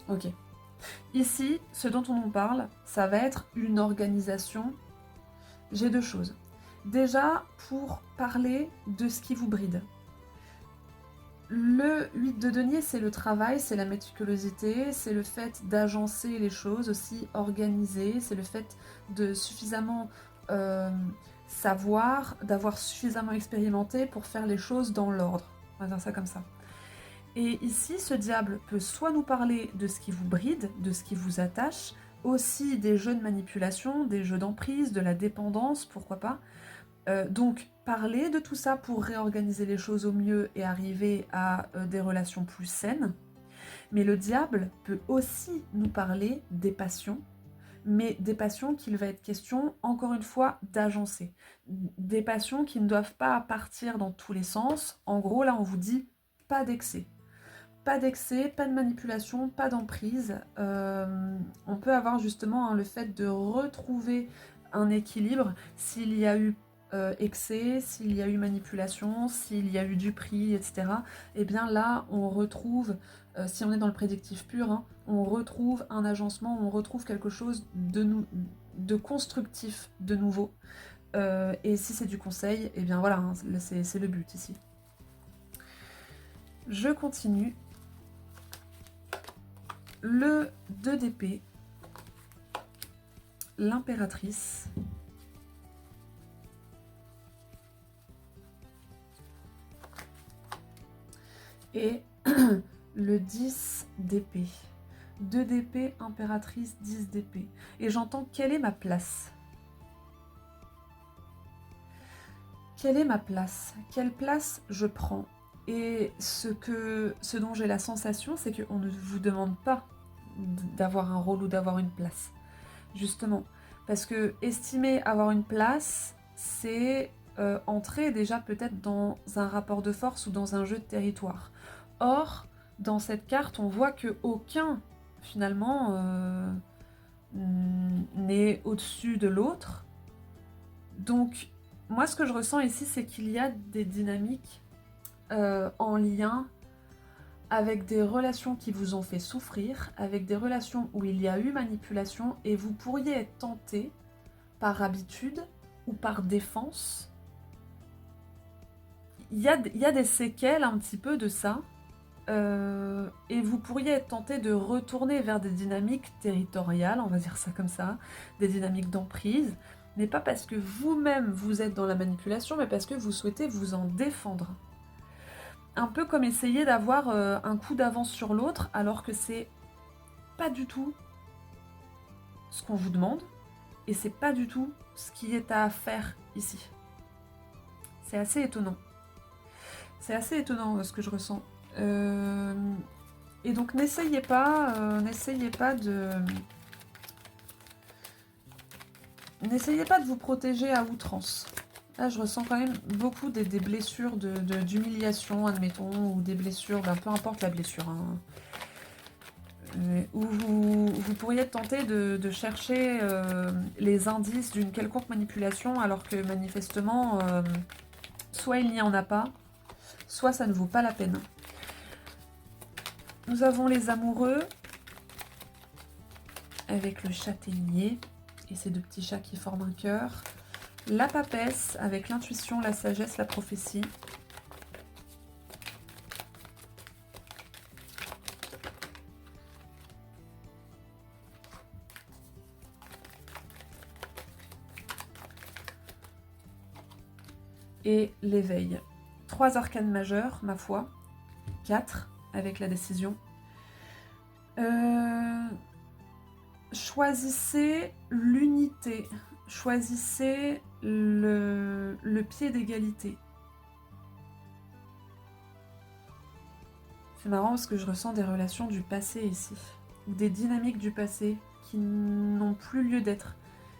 ok. Ici, ce dont on nous parle, ça va être une organisation. J'ai 2 choses. Déjà, pour parler de ce qui vous bride. Le 8 de denier, c'est le travail, c'est la méticulosité, c'est le fait d'agencer les choses aussi, organiser, c'est le fait de suffisamment savoir, d'avoir suffisamment expérimenté pour faire les choses dans l'ordre. On va dire ça comme ça. Et ici, ce diable peut soit nous parler de ce qui vous bride, de ce qui vous attache, aussi des jeux de manipulation, des jeux d'emprise, de la dépendance, pourquoi pas. Donc, parler de tout ça pour réorganiser les choses au mieux et arriver à des relations plus saines. Mais le diable peut aussi nous parler des passions, mais des passions qu'il va être question, encore une fois, d'agencer. Des passions qui ne doivent pas partir dans tous les sens. En gros, là, on vous dit pas d'excès. Pas d'excès, pas de manipulation, pas d'emprise. On peut avoir justement le fait de retrouver un équilibre s'il y a eu excès, s'il y a eu manipulation, s'il y a eu du prix, etc. Et bien là, on retrouve, si on est dans le prédictif pur, hein, on retrouve un agencement, on retrouve quelque chose de constructif, de nouveau. Et si c'est du conseil, et bien voilà, hein, c'est le but ici. Je continue. Le 2 d'épée, l'impératrice, et le 10 d'épée. 2 d'épée, impératrice, 10 d'épée. Et j'entends quelle est ma place? Quelle est ma place? Quelle place je prends? Et ce dont j'ai la sensation, c'est qu'on ne vous demande pas d'avoir un rôle ou d'avoir une place. Justement. Parce que estimer avoir une place, c'est entrer déjà peut-être dans un rapport de force ou dans un jeu de territoire. Or, dans cette carte, on voit que aucun, finalement, n'est au-dessus de l'autre. Donc, moi, ce que je ressens ici, c'est qu'il y a des dynamiques en lien avec des relations qui vous ont fait souffrir, avec des relations où il y a eu manipulation, et vous pourriez être tenté, par habitude ou par défense. Il y a des séquelles un petit peu de ça, et vous pourriez être tenté de retourner vers des dynamiques territoriales, on va dire ça comme ça, des dynamiques d'emprise, mais pas parce que vous-même vous êtes dans la manipulation, mais parce que vous souhaitez vous en défendre. Un peu comme essayer d'avoir un coup d'avance sur l'autre, alors que c'est pas du tout ce qu'on vous demande, et c'est pas du tout ce qui est à faire ici. C'est assez étonnant. C'est assez étonnant ce que je ressens. Et donc n'essayez pas de vous protéger à outrance. Là, je ressens quand même beaucoup des blessures d'humiliation, admettons, ou des blessures, peu importe la blessure, hein, où vous pourriez être tenté de chercher les indices d'une quelconque manipulation, alors que manifestement, soit il n'y en a pas, soit ça ne vaut pas la peine. Nous avons les amoureux, avec le châtaignier, et ces deux petits chats qui forment un cœur. La papesse, avec l'intuition, la sagesse, la prophétie. Et l'éveil. 3 arcanes majeures, ma foi. 4, avec la décision. Choisissez l'unité. Choisissez le pied d'égalité. C'est marrant parce que je ressens des relations du passé ici. Ou des dynamiques du passé qui n'ont plus lieu d'être.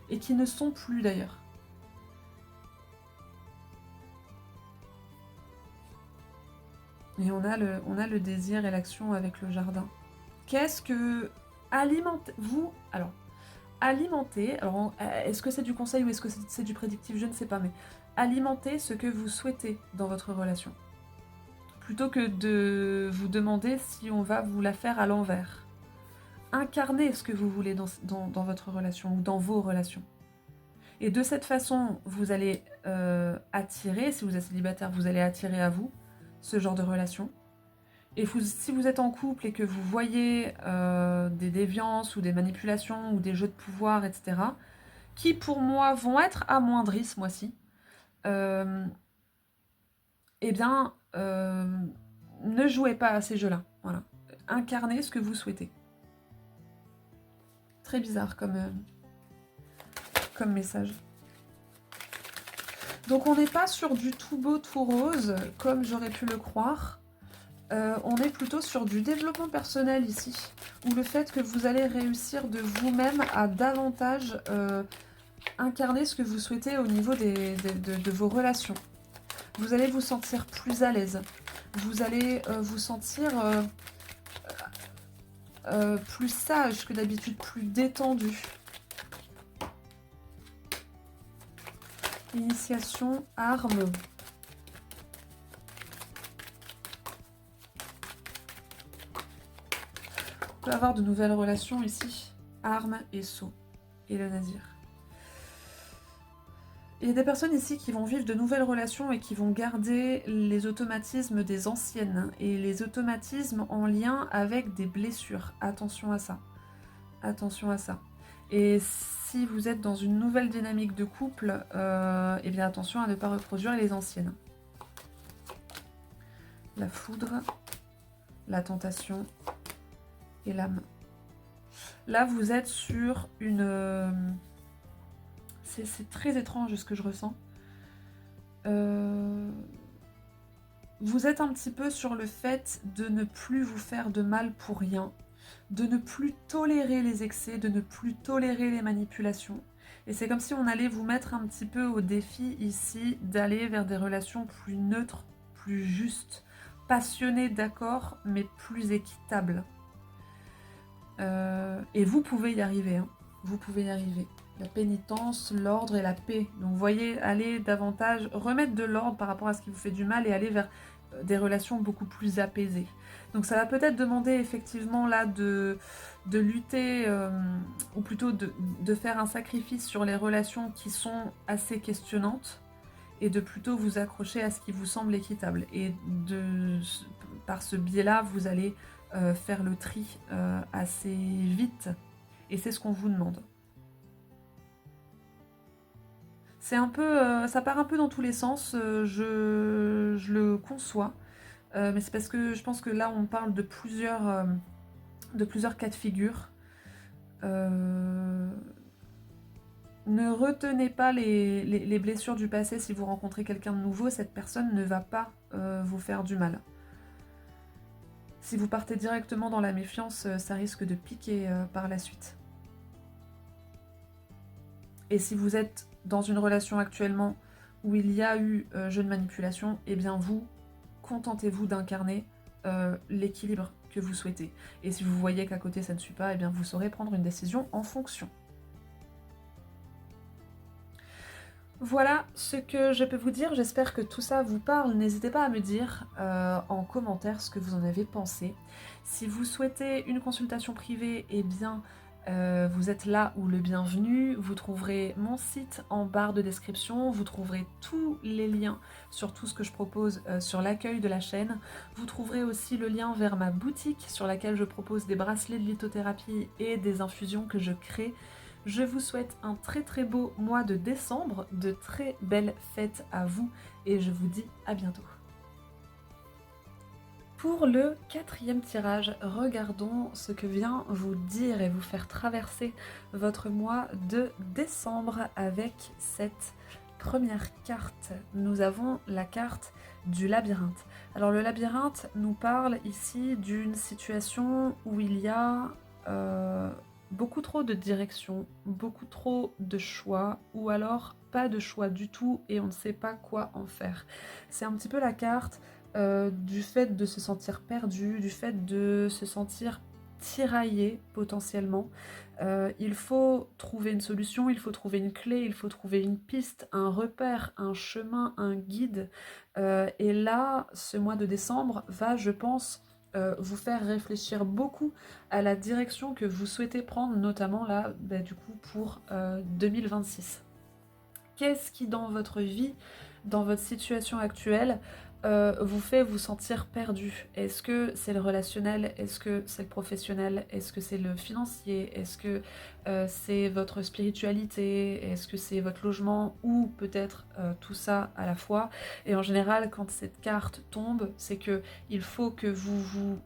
Et qui ne sont plus d'ailleurs. Et on a le désir et l'action avec le jardin. Qu'est-ce que... Alimentez-vous... Alors, alimenter... Alors, est-ce que c'est du conseil ou est-ce que c'est du prédictif? Je ne sais pas, mais alimentez ce que vous souhaitez dans votre relation. Plutôt que de vous demander si on va vous la faire à l'envers. Incarnez ce que vous voulez dans votre relation ou dans vos relations. Et de cette façon, vous allez attirer, si vous êtes célibataire, vous allez attirer à vous ce genre de relation. Et si vous êtes en couple et que vous voyez des déviances ou des manipulations ou des jeux de pouvoir, etc., qui pour moi vont être amoindris ce mois-ci, eh bien, ne jouez pas à ces jeux-là. Voilà. Incarnez ce que vous souhaitez. Très bizarre comme message. Donc on n'est pas sur du tout beau, tout rose, comme j'aurais pu le croire. On est plutôt sur du développement personnel ici, où le fait que vous allez réussir de vous-même à davantage incarner ce que vous souhaitez au niveau de vos relations. Vous allez vous sentir plus à l'aise. Vous allez vous sentir plus sage que d'habitude, plus détendu. Initiation, arme. On peut avoir de nouvelles relations ici. Arme et sceau. Et le nazir. Il y a des personnes ici qui vont vivre de nouvelles relations et qui vont garder les automatismes des anciennes. Et les automatismes en lien avec des blessures. Attention à ça. Attention à ça. Et si vous êtes dans une nouvelle dynamique de couple, eh bien attention à ne pas reproduire les anciennes. La foudre, la tentation et l'âme. Là, vous êtes sur une... c'est très étrange ce que je ressens. Vous êtes un petit peu sur le fait de ne plus vous faire de mal pour rien. de ne plus tolérer les excès, de ne plus tolérer les manipulations. Et c'est comme si on allait vous mettre un petit peu au défi ici d'aller vers des relations plus neutres, plus justes, passionnées, d'accord, mais plus équitables. Et vous pouvez y arriver, hein. Vous pouvez y arriver. La pénitence, l'ordre et la paix. Donc vous voyez, aller davantage, remettre de l'ordre par rapport à ce qui vous fait du mal et aller vers des relations beaucoup plus apaisées. Donc ça va peut-être demander effectivement là de lutter, ou plutôt de faire un sacrifice sur les relations qui sont assez questionnantes et de plutôt vous accrocher à ce qui vous semble équitable. Et par ce biais-là, vous allez faire le tri assez vite. Et c'est ce qu'on vous demande. C'est un peu, ça part un peu dans tous les sens, je le conçois, mais c'est parce que je pense que là on parle de plusieurs cas de figure. Ne retenez pas les blessures du passé si vous rencontrez quelqu'un de nouveau, cette personne ne va pas vous faire du mal. Si vous partez directement dans la méfiance, ça risque de piquer par la suite. Et si vous êtes dans une relation actuellement où il y a eu jeu de manipulation, eh bien vous, contentez-vous d'incarner l'équilibre que vous souhaitez. Et si vous voyez qu'à côté ça ne suit pas, eh bien vous saurez prendre une décision en fonction. Voilà ce que je peux vous dire, j'espère que tout ça vous parle. N'hésitez pas à me dire en commentaire ce que vous en avez pensé. Si vous souhaitez une consultation privée, eh bien vous êtes là où le bienvenu. Vous trouverez mon site en barre de description, vous trouverez tous les liens sur tout ce que je propose sur l'accueil de la chaîne. Vous trouverez aussi le lien vers ma boutique sur laquelle je propose des bracelets de lithothérapie et des infusions que je crée. Je vous souhaite un très très beau mois de décembre, de très belles fêtes à vous et je vous dis à bientôt. Pour le 4e tirage, regardons ce que vient vous dire et vous faire traverser votre mois de décembre avec cette première carte. Nous avons la carte du labyrinthe. Alors le labyrinthe nous parle ici d'une situation où il y a beaucoup trop de directions, beaucoup trop de choix, ou alors pas de choix du tout et on ne sait pas quoi en faire. C'est un petit peu la carte du fait de se sentir perdu, du fait de se sentir tiraillé potentiellement. Il faut trouver une solution, il faut trouver une clé, il faut trouver une piste, un repère, un chemin, un guide. Et là, ce mois de décembre va, je pense, vous faire réfléchir beaucoup à la direction que vous souhaitez prendre, notamment là, du coup, pour 2026. Qu'est-ce qui, dans votre vie, dans votre situation actuelle, vous fait vous sentir perdu? Est-ce que c'est le relationnel? Est-ce que c'est le professionnel? Est-ce que c'est le financier? Est-ce que c'est votre spiritualité? Est-ce que c'est votre logement? Ou peut-être tout ça à la fois? Et en général, quand cette carte tombe, c'est que il faut que vous vous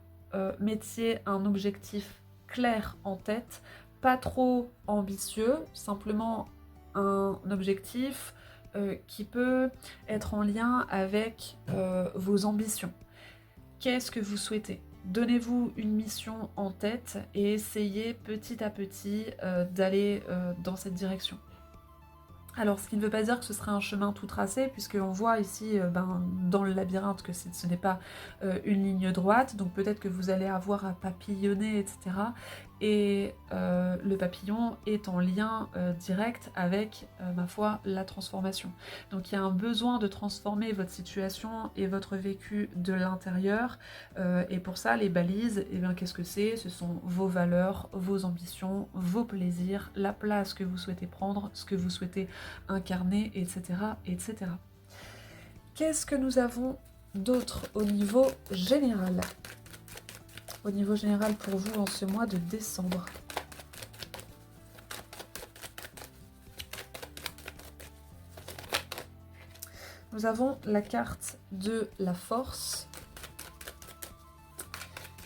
mettiez un objectif clair en tête, pas trop ambitieux, simplement un objectif qui peut être en lien avec vos ambitions. Qu'est-ce que vous souhaitez? Donnez-vous une mission en tête et essayez petit à petit d'aller dans cette direction. Alors, ce qui ne veut pas dire que ce sera un chemin tout tracé, puisqu'on voit ici dans le labyrinthe que ce n'est pas une ligne droite, donc peut-être que vous allez avoir à papillonner, etc. Et le papillon est en lien direct avec, ma foi, la transformation. Donc il y a un besoin de transformer votre situation et votre vécu de l'intérieur, et pour ça, les balises, eh bien, qu'est-ce que c'est? Ce sont vos valeurs, vos ambitions, vos plaisirs, la place que vous souhaitez prendre, ce que vous souhaitez incarner, etc. etc. Qu'est-ce que nous avons d'autre au niveau général? Au niveau général pour vous en ce mois de décembre. Nous avons la carte de la force,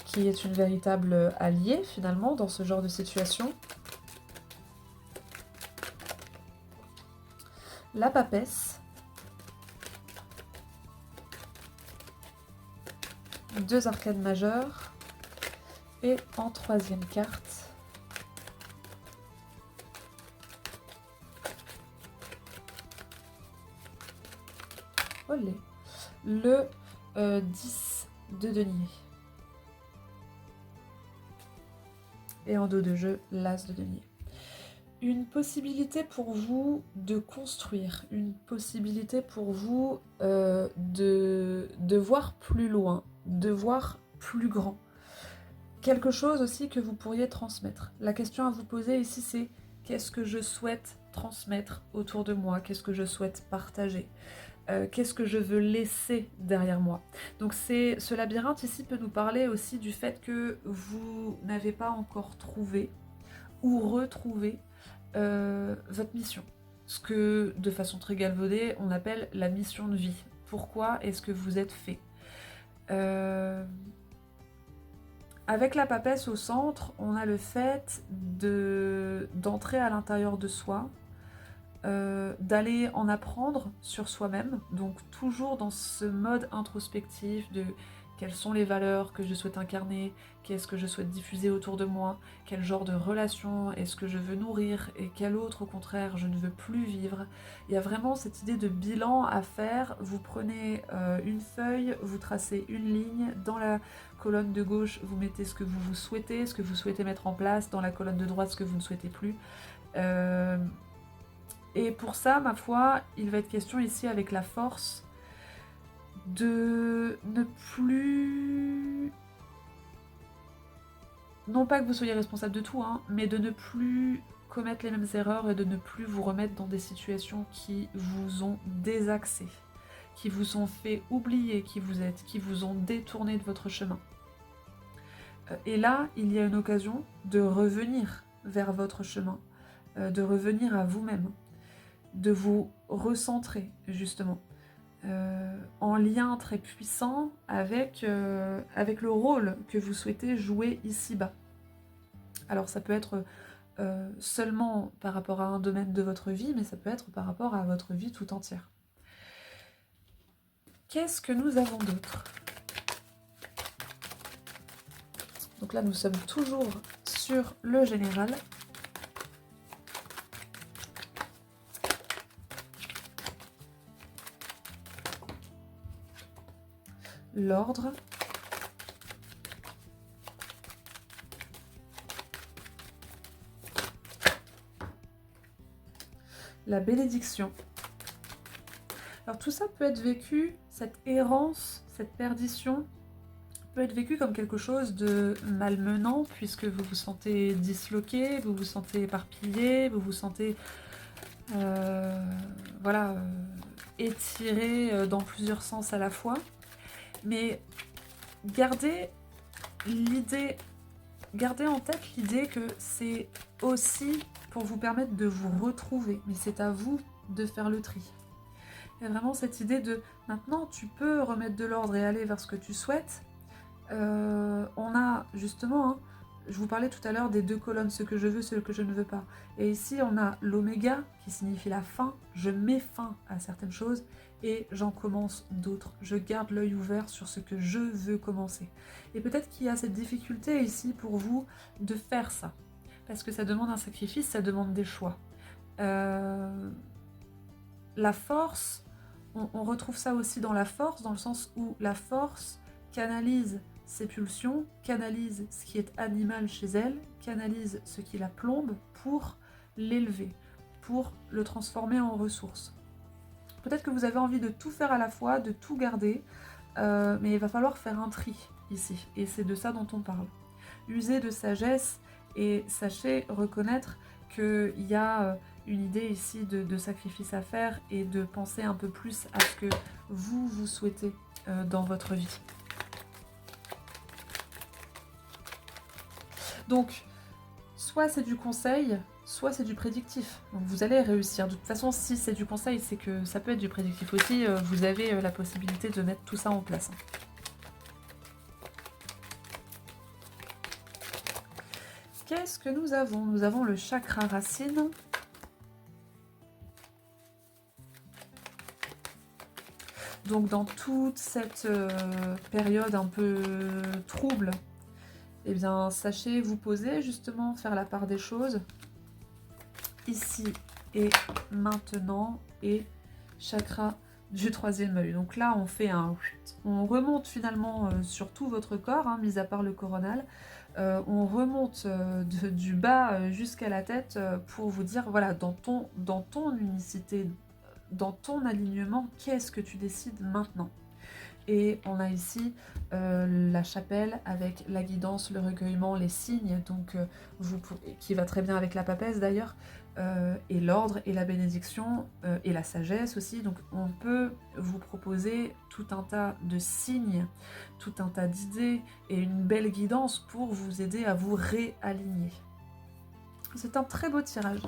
qui est une véritable alliée finalement dans ce genre de situation. La papesse. 2 arcades majeures. Et en troisième carte, olé, le 10 de denier. Et en dos de jeu, l'as de denier. Une possibilité pour vous de construire, une possibilité pour vous de voir plus loin, de voir plus grand. Quelque chose aussi que vous pourriez transmettre. La question à vous poser ici, c'est qu'est-ce que je souhaite transmettre autour de moi? Qu'est-ce que je souhaite partager? Qu'est-ce que je veux laisser derrière moi? Donc ce labyrinthe ici peut nous parler aussi du fait que vous n'avez pas encore trouvé ou retrouvé votre mission. Ce que, de façon très galvaudée, on appelle la mission de vie. Pourquoi est-ce que vous êtes fait? Avec la papesse au centre, on a le fait d'entrer à l'intérieur de soi, d'aller en apprendre sur soi-même, donc toujours dans ce mode introspectif de quelles sont les valeurs que je souhaite incarner, qu'est-ce que je souhaite diffuser autour de moi, quel genre de relation est-ce que je veux nourrir et quel autre au contraire je ne veux plus vivre. Il y a vraiment cette idée de bilan à faire. Vous prenez une feuille, vous tracez une ligne, dans la colonne de gauche vous mettez ce que vous souhaitez, ce que vous souhaitez mettre en place, dans la colonne de droite ce que vous ne souhaitez plus. Et pour ça, ma foi, il va être question ici avec la force de ne plus... Non pas que vous soyez responsable de tout, hein, mais de ne plus commettre les mêmes erreurs et de ne plus vous remettre dans des situations qui vous ont désaxé, qui vous ont fait oublier qui vous êtes, qui vous ont détourné de votre chemin. Et là, il y a une occasion de revenir vers votre chemin, de revenir à vous-même, de vous recentrer, justement, en lien très puissant avec le rôle que vous souhaitez jouer ici-bas. Alors ça peut être seulement par rapport à un domaine de votre vie, mais ça peut être par rapport à votre vie tout entière. Qu'est-ce que nous avons d'autre? Donc là, nous sommes toujours sur le général. L'ordre. La bénédiction. Alors tout ça peut être vécu, cette errance, cette perdition, peut être vécu comme quelque chose de malmenant, puisque vous vous sentez disloqué, vous vous sentez éparpillé, vous vous sentez étiré dans plusieurs sens à la fois. Mais gardez en tête l'idée que c'est aussi pour vous permettre de vous retrouver, mais c'est à vous de faire le tri. Il y a vraiment cette idée de maintenant tu peux remettre de l'ordre et aller vers ce que tu souhaites. On a justement, hein, je vous parlais tout à l'heure des deux colonnes, ce que je veux, ce que je ne veux pas. Et ici on a l'oméga qui signifie la fin, je mets fin à certaines choses et j'en commence d'autres. Je garde l'œil ouvert sur ce que je veux commencer. Et peut-être qu'il y a cette difficulté ici pour vous de faire ça. Parce que ça demande un sacrifice, ça demande des choix. La force, on retrouve ça aussi dans la force, dans le sens où la force canalise ses pulsions, canalise ce qui est animal chez elle, canalise ce qui la plombe pour l'élever, pour le transformer en ressource. Peut-être que vous avez envie de tout faire à la fois, de tout garder, mais il va falloir faire un tri ici, et c'est de ça dont on parle. Usez de sagesse et sachez reconnaître qu'il y a une idée ici de sacrifice à faire et de penser un peu plus à ce que vous souhaitez dans votre vie. Donc, soit c'est du conseil, soit c'est du prédictif. Donc vous allez réussir. De toute façon, si c'est du conseil, c'est que ça peut être du prédictif aussi. Vous avez la possibilité de mettre tout ça en place. Qu'est-ce que nous avons? Nous avons le chakra racine. Donc dans toute cette période un peu trouble, eh bien, sachez vous poser, justement, faire la part des choses, ici et maintenant, et chakra du troisième œil. Donc là, on fait on remonte finalement sur tout votre corps, hein, mis à part le coronal. On remonte du bas jusqu'à la tête pour vous dire, voilà, dans ton unicité, dans ton alignement, qu'est-ce que tu décides maintenant? Et on a ici la chapelle avec la guidance, le recueillement, les signes, donc qui va très bien avec la papesse d'ailleurs, et l'ordre et la bénédiction et la sagesse aussi. Donc on peut vous proposer tout un tas de signes, tout un tas d'idées et une belle guidance pour vous aider à vous réaligner. C'est un très beau tirage.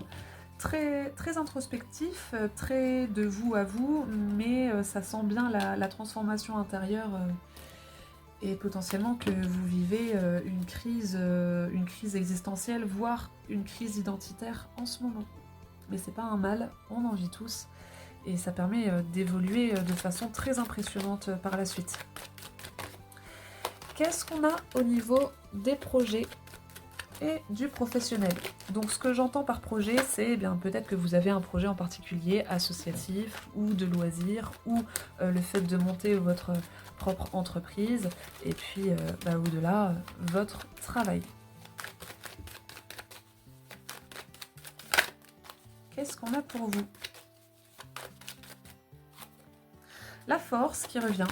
Très, très introspectif, très de vous à vous, mais ça sent bien la transformation intérieure et potentiellement que vous vivez une crise existentielle, voire une crise identitaire en ce moment. Mais c'est pas un mal, on en vit tous, et ça permet d'évoluer de façon très impressionnante par la suite. Qu'est-ce qu'on a au niveau des projets et du professionnel? Donc ce que j'entends par projet, c'est bien peut-être que vous avez un projet en particulier, associatif ou de loisirs, ou le fait de monter votre propre entreprise, et puis au-delà, votre travail. Qu'est-ce qu'on a pour vous? La force qui revient.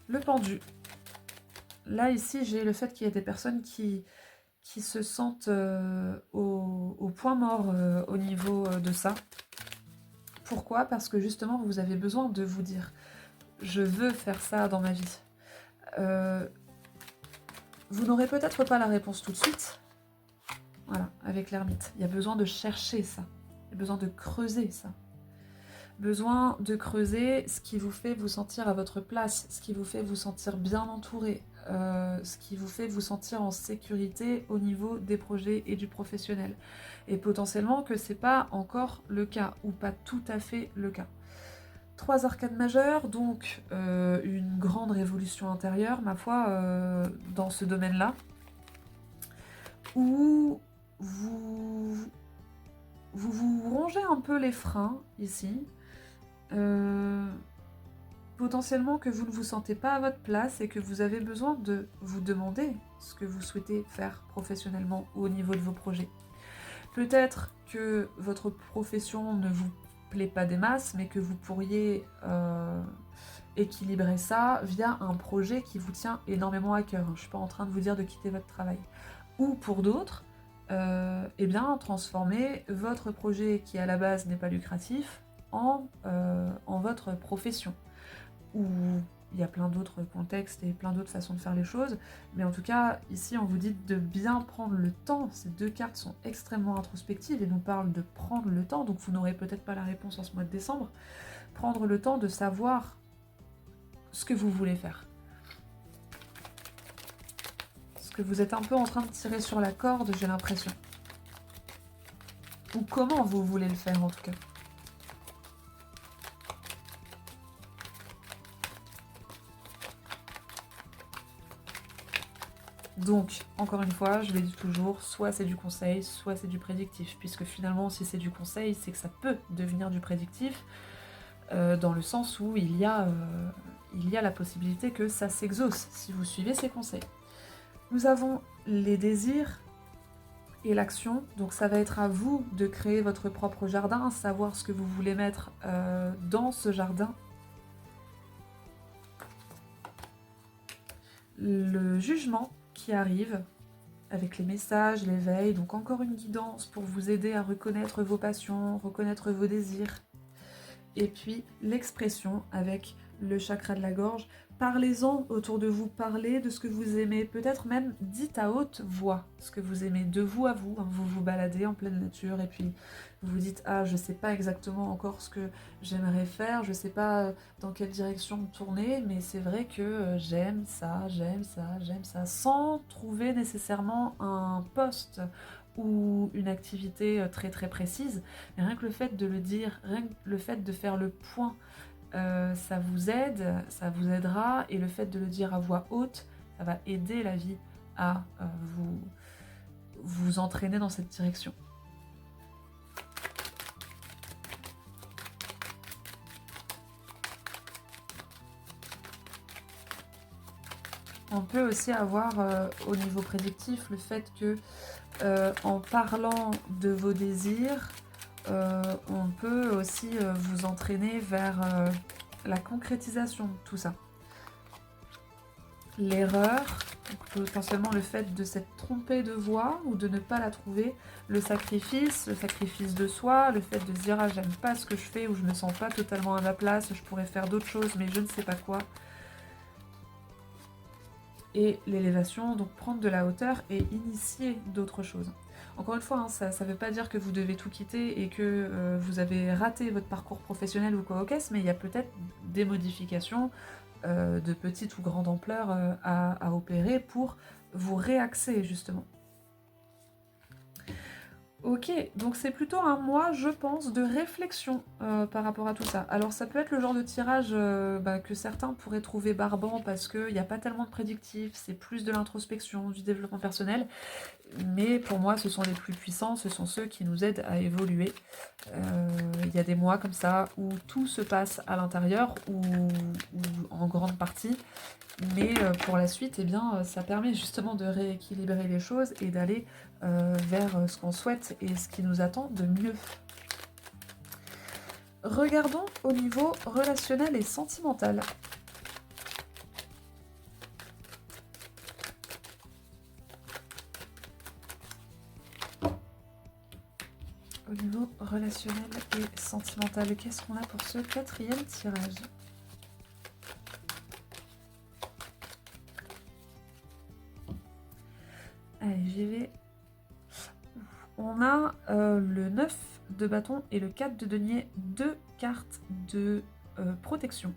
Le pendu. Là, ici, j'ai le fait qu'il y ait des personnes qui se sentent au point mort au niveau de ça. Pourquoi? Parce que justement, vous avez besoin de vous dire « je veux faire ça dans ma vie ». Vous n'aurez peut-être pas la réponse tout de suite. Voilà, avec l'ermite. Il y a besoin de chercher ça. Il y a besoin de creuser ça. Besoin de creuser ce qui vous fait vous sentir à votre place, ce qui vous fait vous sentir bien entouré, ce qui vous fait vous sentir en sécurité au niveau des projets et du professionnel. Et potentiellement que c'est pas encore le cas, ou pas tout à fait le cas. 3 arcades majeures, donc une grande révolution intérieure, ma foi, dans ce domaine-là, où vous rongez un peu les freins, ici, potentiellement que vous ne vous sentez pas à votre place et que vous avez besoin de vous demander ce que vous souhaitez faire professionnellement ou au niveau de vos projets. Peut-être que votre profession ne vous plaît pas des masses, mais que vous pourriez équilibrer ça via un projet qui vous tient énormément à cœur. Je ne suis pas en train de vous dire de quitter votre travail. Ou pour d'autres, eh bien, transformer votre projet qui à la base n'est pas lucratif en votre profession. Ou il y a plein d'autres contextes et plein d'autres façons de faire les choses, mais en tout cas, ici, on vous dit de bien prendre le temps. Ces 2 cartes sont extrêmement introspectives et nous parlent de prendre le temps, donc vous n'aurez peut-être pas la réponse en ce mois de décembre. Prendre le temps de savoir ce que vous voulez faire. Parce que vous êtes un peu en train de tirer sur la corde, j'ai l'impression. Ou comment vous voulez le faire, en tout cas. Donc, encore une fois, je le dis toujours, soit c'est du conseil, soit c'est du prédictif. Puisque finalement, si c'est du conseil, c'est que ça peut devenir du prédictif, dans le sens où il y a la possibilité que ça s'exauce si vous suivez ces conseils. Nous avons les désirs et l'action, donc ça va être à vous de créer votre propre jardin, savoir ce que vous voulez mettre dans ce jardin. Le jugement qui arrive avec les messages, l'éveil, donc encore une guidance pour vous aider à reconnaître vos passions, reconnaître vos désirs. Et puis l'expression avec le chakra de la gorge. Parlez-en autour de vous, parlez de ce que vous aimez, peut-être même dites à haute voix ce que vous aimez, de vous à vous, hein, vous vous baladez en pleine nature et puis vous vous dites « Ah, je sais pas exactement encore ce que j'aimerais faire, je sais pas dans quelle direction me tourner, mais c'est vrai que j'aime ça, j'aime ça, j'aime ça », sans trouver nécessairement un poste ou une activité très très précise, mais rien que le fait de le dire, rien que le fait de faire le point ça vous aide, ça vous aidera, et le fait de le dire à voix haute, ça va aider la vie à vous entraîner dans cette direction. On peut aussi avoir au niveau prédictif le fait que en parlant de vos désirs, on peut aussi vous entraîner vers la concrétisation de tout ça. L'erreur, potentiellement le fait de s'être trompé de voie ou de ne pas la trouver, le sacrifice de soi, le fait de se dire « Ah, j'aime pas ce que je fais » ou « Je me sens pas totalement à ma place, je pourrais faire d'autres choses mais je ne sais pas quoi ». Et l'élévation, donc prendre de la hauteur et initier d'autres choses. Encore une fois, hein, ça ne veut pas dire que vous devez tout quitter et que vous avez raté votre parcours professionnel ou quoi au caisse, mais il y a peut-être des modifications de petite ou grande ampleur à opérer pour vous réaxer justement. Ok, donc c'est plutôt un mois, je pense, de réflexion par rapport à tout ça. Alors ça peut être le genre de tirage que certains pourraient trouver barbant parce qu'il n'y a pas tellement de prédictifs, c'est plus de l'introspection, du développement personnel, mais pour moi ce sont les plus puissants, ce sont ceux qui nous aident à évoluer. Il y a des mois comme ça où tout se passe à l'intérieur ou en grande partie, mais pour la suite, eh bien, ça permet justement de rééquilibrer les choses et d'aller vers ce qu'on souhaite et ce qui nous attend de mieux. Regardons au niveau relationnel et sentimental. Au niveau relationnel et sentimental, qu'est-ce qu'on a pour ce quatrième tirage ? Allez, j'y vais. On a le 9 de bâton et le 4 de denier, deux cartes de protection.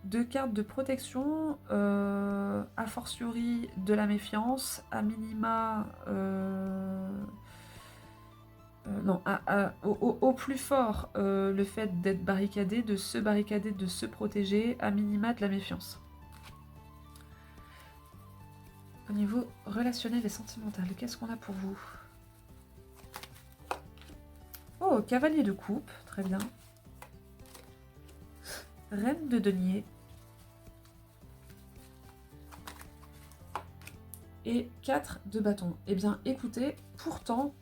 Deux cartes de protection, a fortiori de la méfiance, à minima... non, au plus fort, le fait d'être barricadé, de se barricader, de se protéger, à minima de la méfiance. Au niveau relationnel et sentimental, qu'est-ce qu'on a pour vous ? Oh, cavalier de coupe, très bien. Reine de denier. Et 4 de bâton. Eh bien, écoutez, pourtant,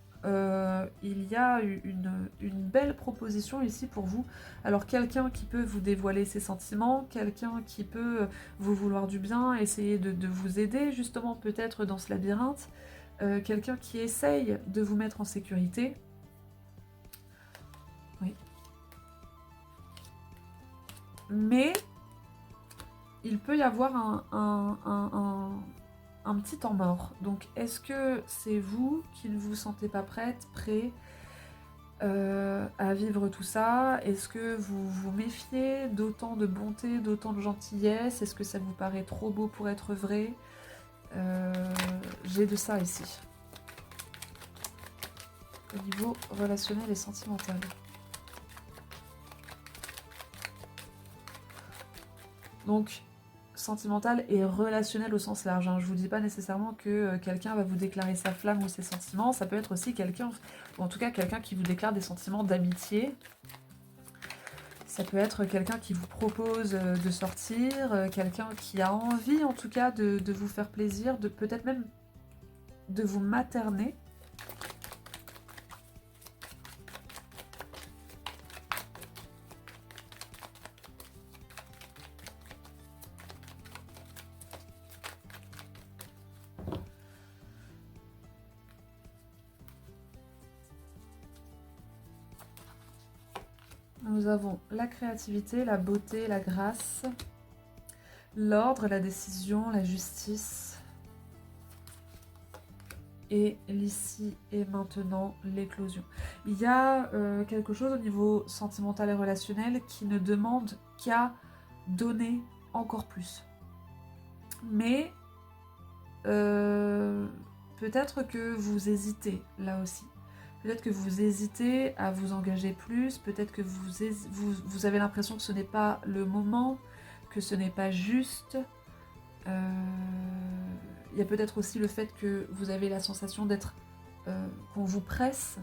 il y a une belle proposition ici pour vous. Alors, quelqu'un qui peut vous dévoiler ses sentiments, quelqu'un qui peut vous vouloir du bien, essayer de vous aider, justement, peut-être dans ce labyrinthe. Quelqu'un qui essaye de vous mettre en sécurité. Oui. Mais il peut y avoir un petit temps mort. Donc, est-ce que c'est vous qui ne vous sentez pas prêt à vivre tout ça? Est-ce que vous vous méfiez d'autant de bonté, d'autant de gentillesse? Est-ce que ça vous paraît trop beau pour être vrai? J'ai de ça ici. Au niveau relationnel et sentimental. Donc, sentimental et relationnel au sens large. Hein. Je vous dis pas nécessairement que quelqu'un va vous déclarer sa flamme ou ses sentiments. Ça peut être aussi quelqu'un, ou en tout cas quelqu'un qui vous déclare des sentiments d'amitié. Ça peut être quelqu'un qui vous propose de sortir, quelqu'un qui a envie en tout cas de vous faire plaisir, de peut-être même de vous materner. Nous avons la créativité, la beauté, la grâce, l'ordre, la décision, la justice. Et l'ici et maintenant, l'éclosion. Il y a quelque chose au niveau sentimental et relationnel qui ne demande qu'à donner encore plus. Mais peut-être que vous hésitez là aussi. Peut-être que vous hésitez à vous engager plus, peut-être que vous avez l'impression que ce n'est pas le moment, que ce n'est pas juste. Il y a peut-être aussi le fait que vous avez la sensation d'être... qu'on vous presse.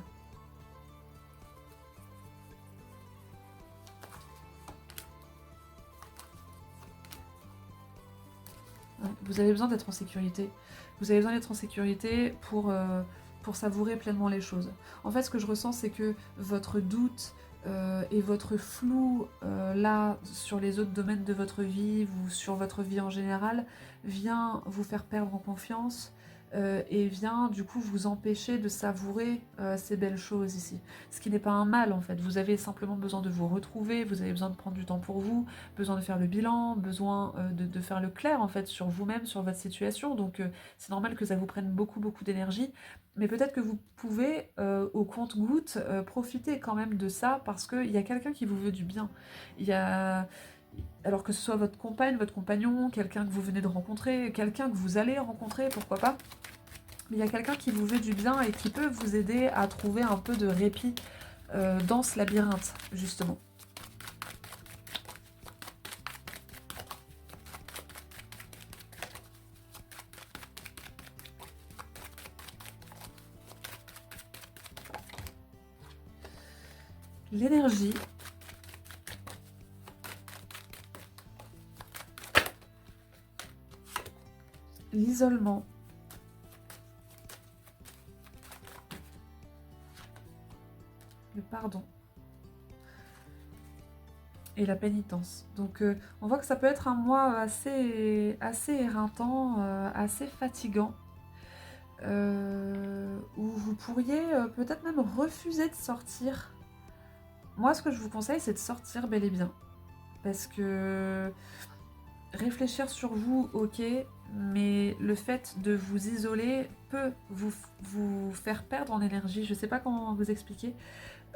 Ouais, vous avez besoin d'être en sécurité. Vous avez besoin d'être en sécurité pour savourer pleinement les choses. En fait, ce que je ressens, c'est que votre doute et votre flou, là, sur les autres domaines de votre vie, ou sur votre vie en général, vient vous faire perdre en confiance et vient, du coup, vous empêcher de savourer ces belles choses ici. Ce qui n'est pas un mal, en fait. Vous avez simplement besoin de vous retrouver, vous avez besoin de prendre du temps pour vous, besoin de faire le bilan, besoin de faire le clair en fait sur vous-même, sur votre situation. Donc c'est normal que ça vous prenne beaucoup d'énergie. Mais peut-être que vous pouvez, au compte-gouttes, profiter quand même de ça parce qu'il y a quelqu'un qui vous veut du bien. Il y a... Alors que ce soit votre compagne, votre compagnon, quelqu'un que vous venez de rencontrer, quelqu'un que vous allez rencontrer, pourquoi pas. Mais il y a quelqu'un qui vous veut du bien et qui peut vous aider à trouver un peu de répit dans ce labyrinthe, justement. L'énergie, l'isolement, le pardon et la pénitence. Donc on voit que ça peut être un mois assez éreintant, assez fatigant, où vous pourriez peut-être même refuser de sortir. Moi, ce que je vous conseille, c'est de sortir bel et bien. Parce que réfléchir sur vous, ok, mais le fait de vous isoler peut vous faire perdre en énergie. Je ne sais pas comment vous expliquer.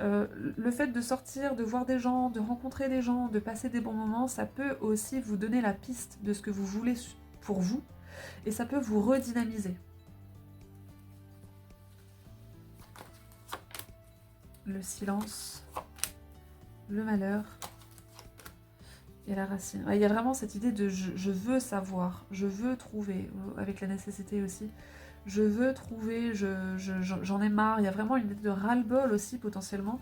Le fait de sortir, de voir des gens, de rencontrer des gens, de passer des bons moments, ça peut aussi vous donner la piste de ce que vous voulez pour vous, et ça peut vous redynamiser. Le silence, le malheur et la racine. Il y a vraiment cette idée de je veux savoir, je veux trouver, avec la nécessité aussi. Je veux trouver, j'en ai marre. Il y a vraiment une idée de ras-le-bol aussi potentiellement.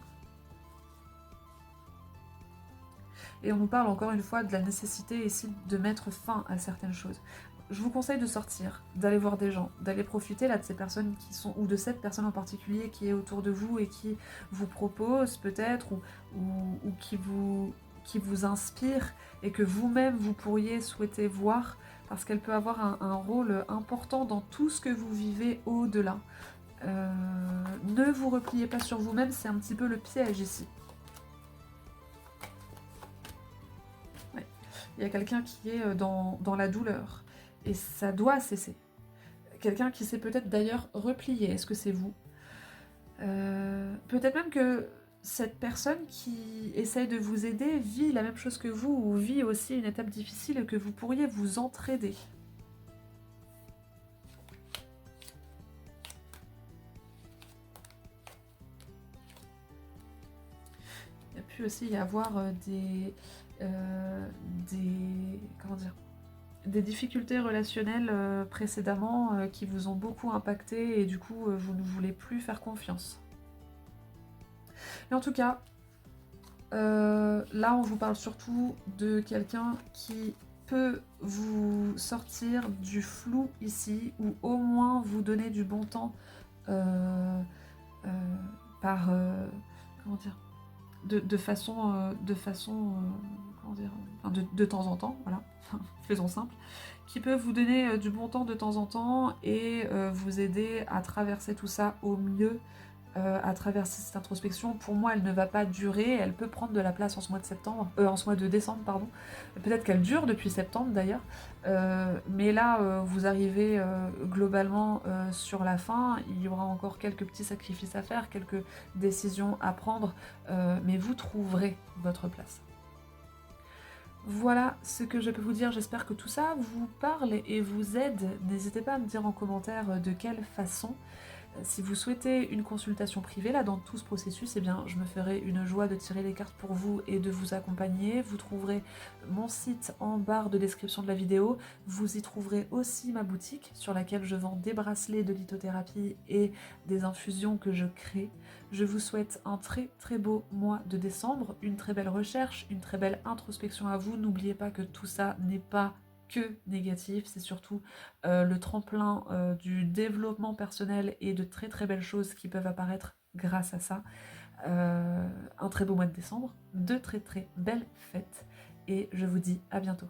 Et on nous parle encore une fois de la nécessité ici de mettre fin à certaines choses. Je vous conseille de sortir, d'aller voir des gens, d'aller profiter là de ces personnes qui sont, ou de cette personne en particulier qui est autour de vous et qui vous propose peut-être, ou qui vous inspire et que vous-même vous pourriez souhaiter voir, parce qu'elle peut avoir un rôle important dans tout ce que vous vivez au-delà. Ne vous repliez pas sur vous-même, c'est un petit peu le piège ici. Ouais. Il y a quelqu'un qui est dans la douleur, et ça doit cesser. Quelqu'un qui s'est peut-être d'ailleurs replié, est-ce que c'est vous? Peut-être même que cette personne qui essaye de vous aider vit la même chose que vous, ou vit aussi une étape difficile et que vous pourriez vous entraider. Il y a pu aussi y avoir comment dire, des difficultés relationnelles précédemment qui vous ont beaucoup impacté et du coup vous ne voulez plus faire confiance. Mais en tout cas, là on vous parle surtout de quelqu'un qui peut vous sortir du flou ici, ou au moins vous donner du bon temps euh, par... comment dire, de façon, comment dire, enfin, de temps en temps, voilà, faisons simple, qui peut vous donner du bon temps de temps en temps et vous aider à traverser tout ça au mieux, à traverser cette introspection. Pour moi, elle ne va pas durer, elle peut prendre de la place en ce mois de septembre, en ce mois de décembre, pardon. Peut-être qu'elle dure depuis septembre d'ailleurs, mais là, vous arrivez globalement sur la fin. Il y aura encore quelques petits sacrifices à faire, quelques décisions à prendre, mais vous trouverez votre place. Voilà ce que je peux vous dire, j'espère que tout ça vous parle et vous aide. N'hésitez pas à me dire en commentaire de quelle façon. Si vous souhaitez une consultation privée, là, dans tout ce processus, eh bien, je me ferai une joie de tirer les cartes pour vous et de vous accompagner. Vous trouverez mon site en barre de description de la vidéo. Vous y trouverez aussi ma boutique sur laquelle je vends des bracelets de lithothérapie et des infusions que je crée. Je vous souhaite un très très beau mois de décembre, une très belle recherche, une très belle introspection à vous. N'oubliez pas que tout ça n'est pas que négatif, c'est surtout le tremplin du développement personnel et de très très belles choses qui peuvent apparaître grâce à ça. Un très beau mois de décembre, de très très belles fêtes et je vous dis à bientôt.